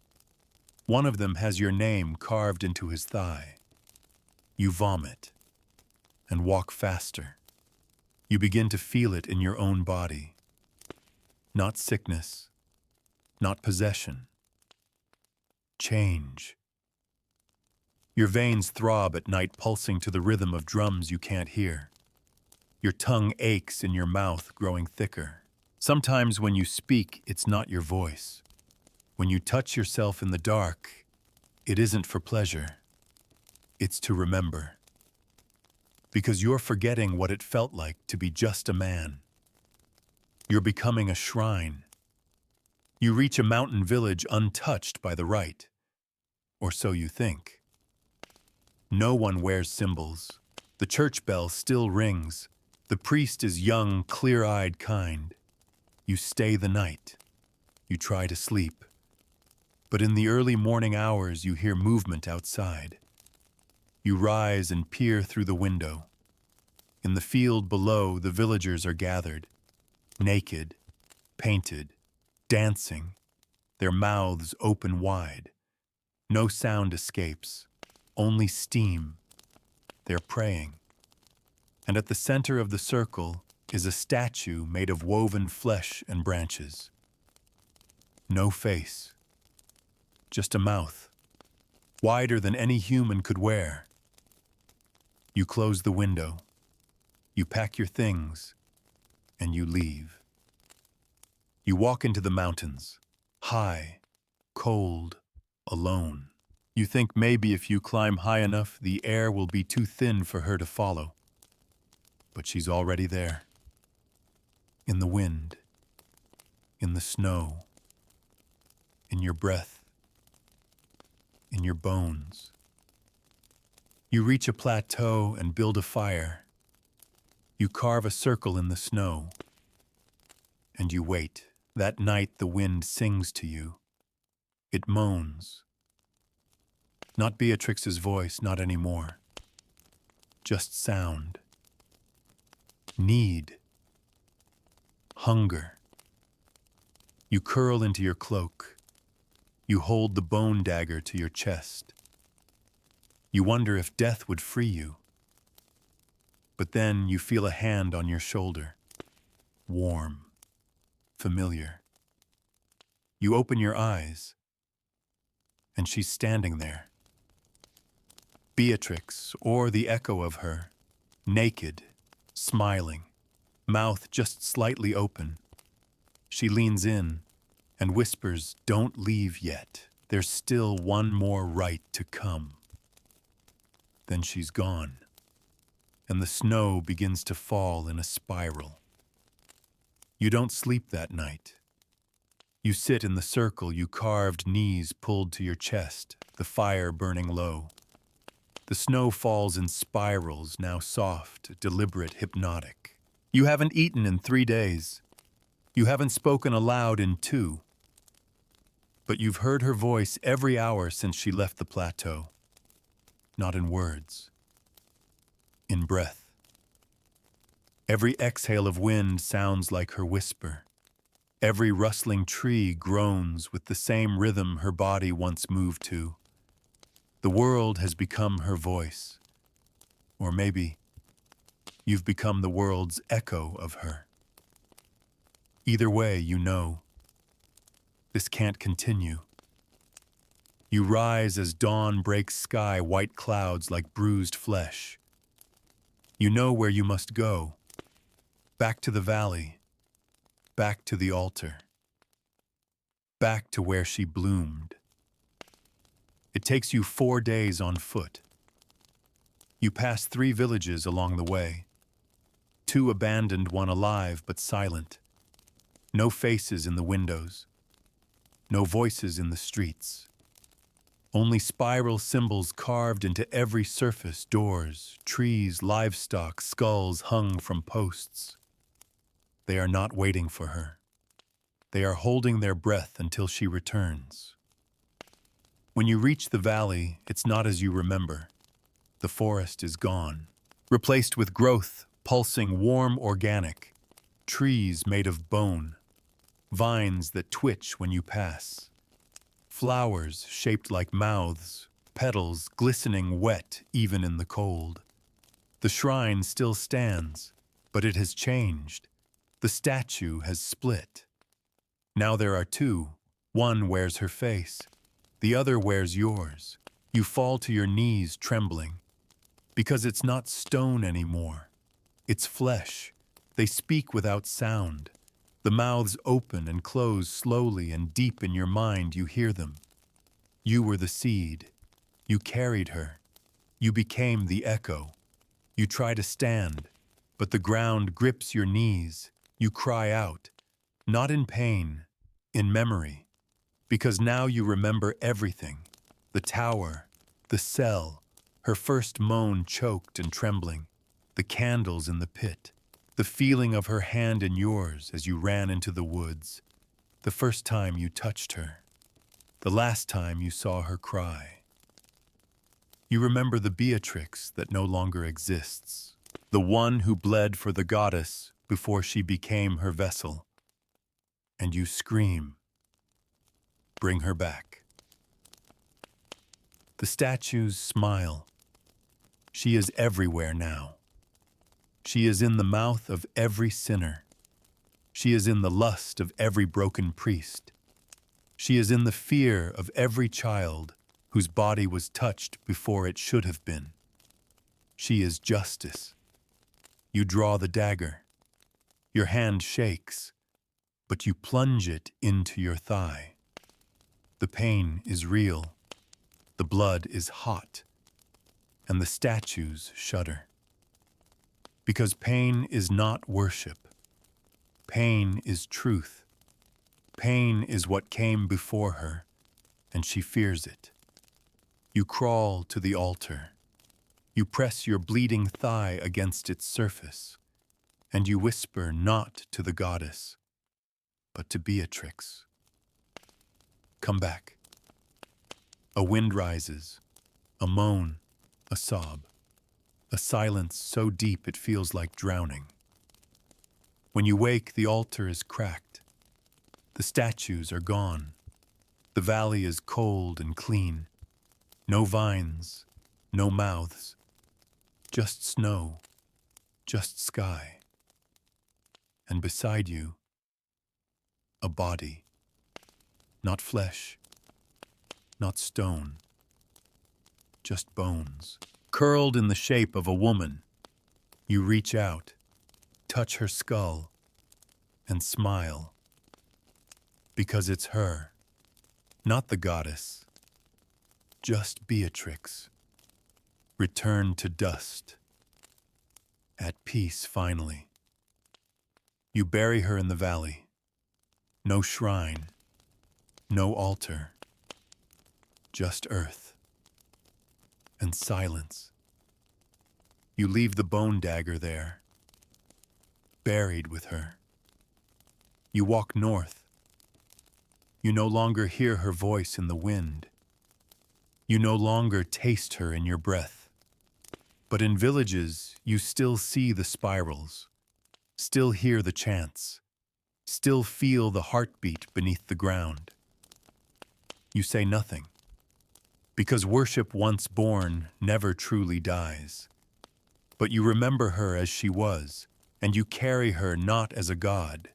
One of them has your name carved into his thigh. You vomit and walk faster. You begin to feel it in your own body. Not sickness, not possession. Change. Your veins throb at night, pulsing to the rhythm of drums you can't hear. Your tongue aches in your mouth, growing thicker. Sometimes when you speak, it's not your voice. When you touch yourself in the dark, it isn't for pleasure. It's to remember. Because you're forgetting what it felt like to be just a man. You're becoming a shrine. You reach a mountain village untouched by the rite. Or so you think. No one wears symbols. The church bell still rings. The priest is young, clear-eyed, kind. You stay the night. You try to sleep. But in the early morning hours, you hear movement outside. You rise and peer through the window. In the field below, the villagers are gathered, naked, painted, dancing, their mouths open wide. No sound escapes, only steam. They're praying. And at the center of the circle is a statue made of woven flesh and branches. No face, just a mouth, wider than any human could wear. You close the window, you pack your things, and you leave. You walk into the mountains, high, cold, alone. You think maybe if you climb high enough, the air will be too thin for her to follow. but she's already there. In the wind, in the snow, in your breath, in your bones. You reach a plateau and build a fire. You carve a circle in the snow, and you wait. That night the wind sings to you. It moans. Not Beatrix's voice, not anymore. Just sound. Need. Hunger. You curl into your cloak. You hold the bone dagger to your chest. You wonder if death would free you. But then you feel a hand on your shoulder. Warm. Familiar. You open your eyes, and she's standing there. Beatrix, or the echo of her, naked, smiling, mouth just slightly open. She leans in and whispers, "Don't leave yet. There's still one more rite to come." Then she's gone, and the snow begins to fall in a spiral. You don't sleep that night. You sit in the circle, you carved knees pulled to your chest, the fire burning low. The snow falls in spirals, now soft, deliberate, hypnotic. You haven't eaten in 3 days. You haven't spoken aloud in 2. But you've heard her voice every hour since she left the plateau. Not in words, in breath. Every exhale of wind sounds like her whisper. Every rustling tree groans with the same rhythm her body once moved to. The world has become her voice. Or maybe you've become the world's echo of her. Either way, you know, this can't continue. You rise as dawn breaks sky, white clouds like bruised flesh. You know where you must go. Back to the valley. Back to the altar. Back to where she bloomed. It takes you 4 days on foot. You pass 3 villages along the way. 2 abandoned, 1 alive but silent. No faces in the windows. No voices in the streets. Only spiral symbols carved into every surface, doors, trees, livestock, skulls hung from posts. They are not waiting for her. They are holding their breath until she returns. When you reach the valley, it's not as you remember. The forest is gone, replaced with growth, pulsing, warm, organic. Trees made of bone. Vines that twitch when you pass. Flowers shaped like mouths, petals glistening wet even in the cold. The shrine still stands, but it has changed. The statue has split. Now there are 2. One wears her face. The other wears yours. You fall to your knees trembling. Because it's not stone anymore. It's flesh. They speak without sound. The mouths open and close slowly, and deep in your mind you hear them. You were the seed. You carried her. You became the echo. You try to stand, but the ground grips your knees. You cry out, not in pain, in memory, because now you remember everything. The tower, the cell, her first moan choked and trembling, the candles in the pit, the feeling of her hand in yours as you ran into the woods, the first time you touched her, the last time you saw her cry. You remember the Beatrix that no longer exists, the one who bled for the goddess before she became her vessel. And you scream, "Bring her back." The statues smile. She is everywhere now. She is in the mouth of every sinner. She is in the lust of every broken priest. She is in the fear of every child whose body was touched before it should have been. She is justice. You draw the dagger. Your hand shakes, but you plunge it into your thigh. The pain is real. The blood is hot, and the statues shudder. Because pain is not worship. Pain is truth. Pain is what came before her, and she fears it. You crawl to the altar. You press your bleeding thigh against its surface, and you whisper not to the goddess, but to Beatrix. Come back. A wind rises, a moan, a sob, a silence so deep it feels like drowning. When you wake, the altar is cracked. The statues are gone. The valley is cold and clean. No vines, no mouths, just snow, just sky. And beside you, a body. Not flesh, not stone, just bones. Curled in the shape of a woman, you reach out, touch her skull, and smile. Because it's her, not the goddess, just Beatrix, returned to dust, at peace finally. You bury her in the valley. No shrine, no altar, just earth and silence. You leave the bone dagger there, buried with her. You walk north. You no longer hear her voice in the wind. You no longer taste her in your breath. But in villages, you still see the spirals, still hear the chants, still feel the heartbeat beneath the ground. You say nothing, because worship once born never truly dies. But you remember her as she was, and you carry her not as a god,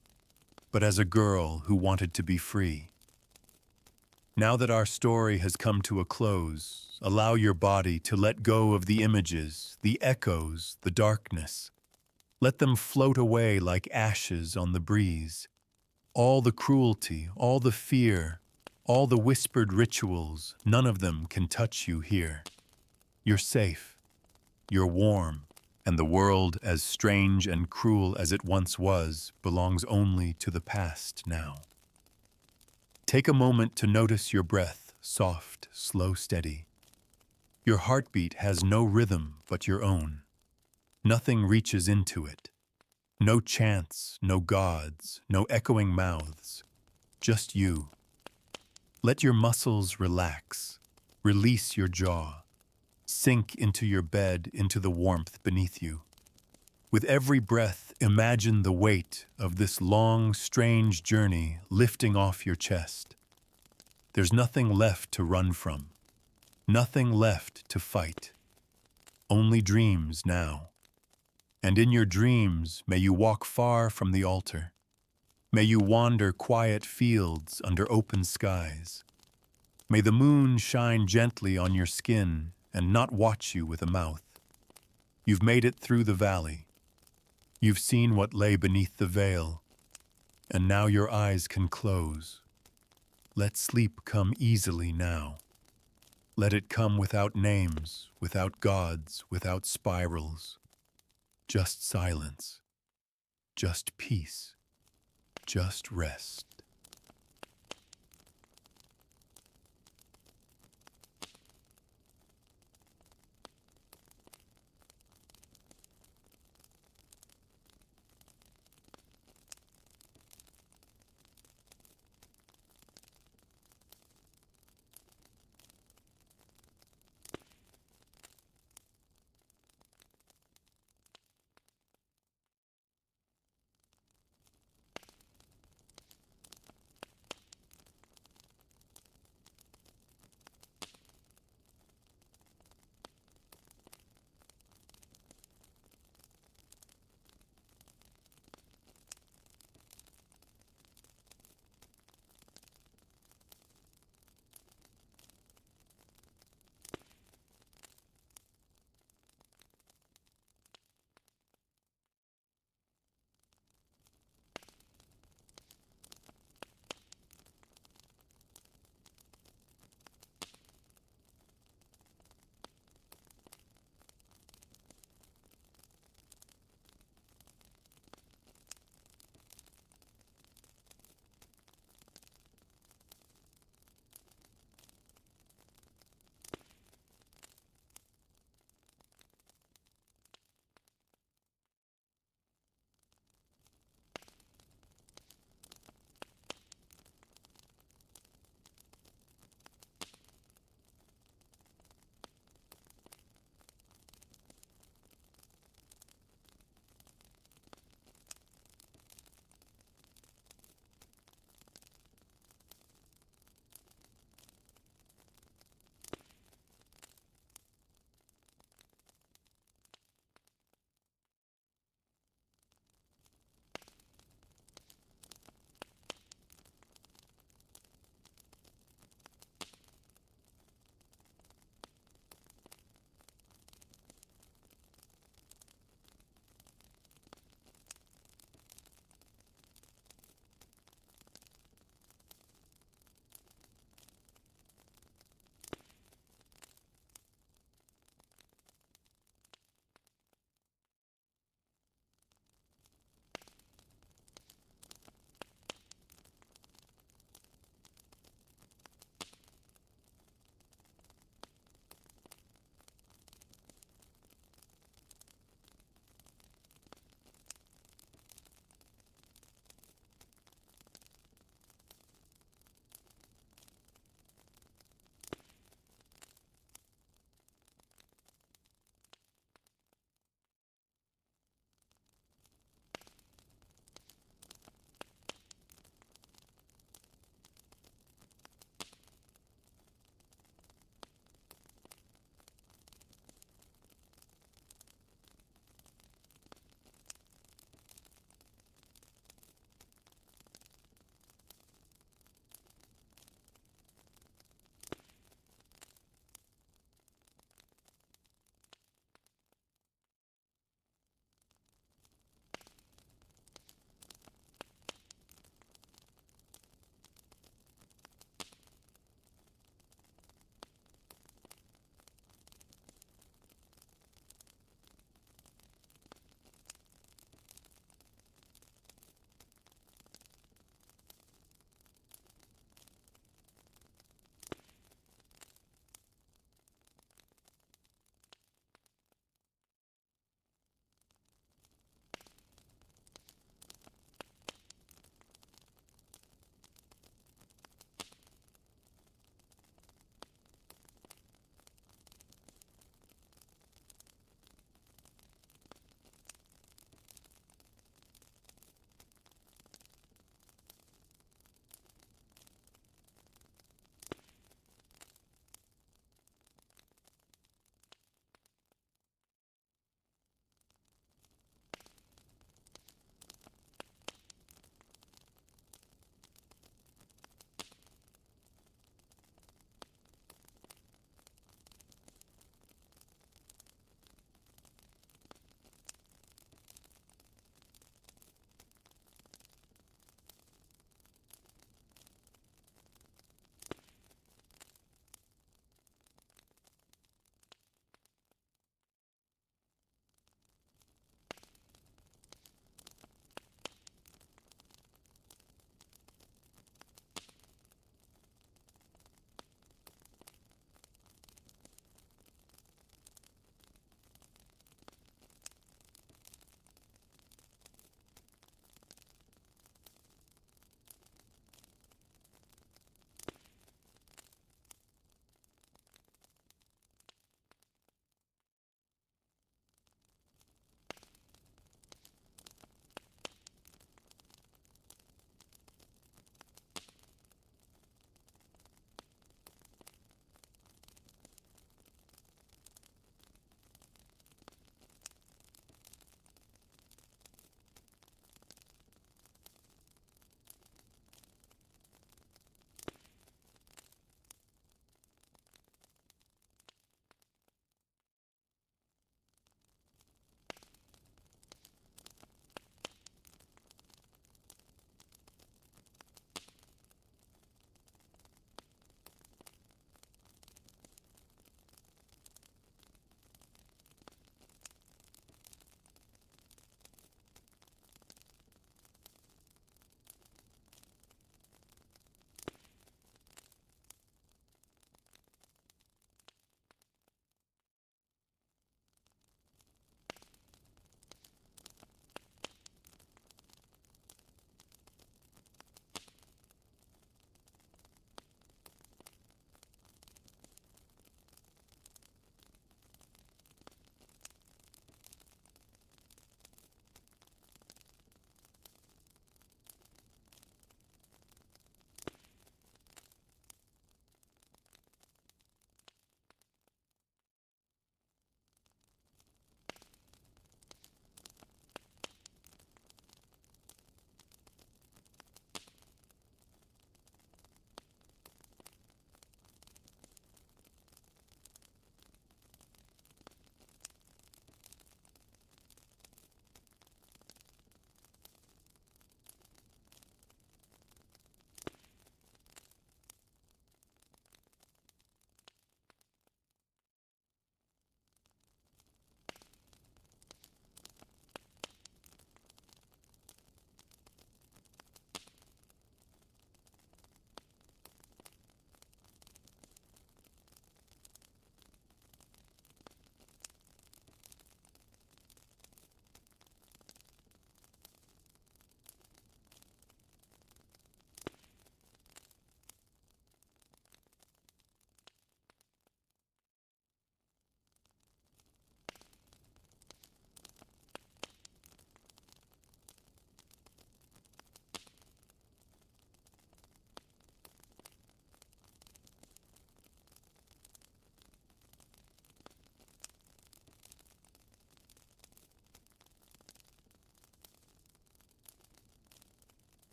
but as a girl who wanted to be free. Now that our story has come to a close, allow your body to let go of the images, the echoes, the darkness. Let them float away like ashes on the breeze. All the cruelty, all the fear, all the whispered rituals, none of them can touch you here. You're safe, you're warm, and the world, as strange and cruel as it once was, belongs only to the past now. Take a moment to notice your breath, soft, slow, steady. Your heartbeat has no rhythm but your own. Nothing reaches into it. No chants, no gods, no echoing mouths. Just you. Let your muscles relax. Release your jaw. Sink into your bed, into the warmth beneath you. With every breath, imagine the weight of this long, strange journey lifting off your chest. There's nothing left to run from. Nothing left to fight. Only dreams now. And in your dreams, may you walk far from the altar. May you wander quiet fields under open skies. May the moon shine gently on your skin and not watch you with a mouth. You've made it through the valley. You've seen what lay beneath the veil, and now your eyes can close. Let sleep come easily now. Let it come without names, without gods, without spirals. Just silence, just peace, just rest.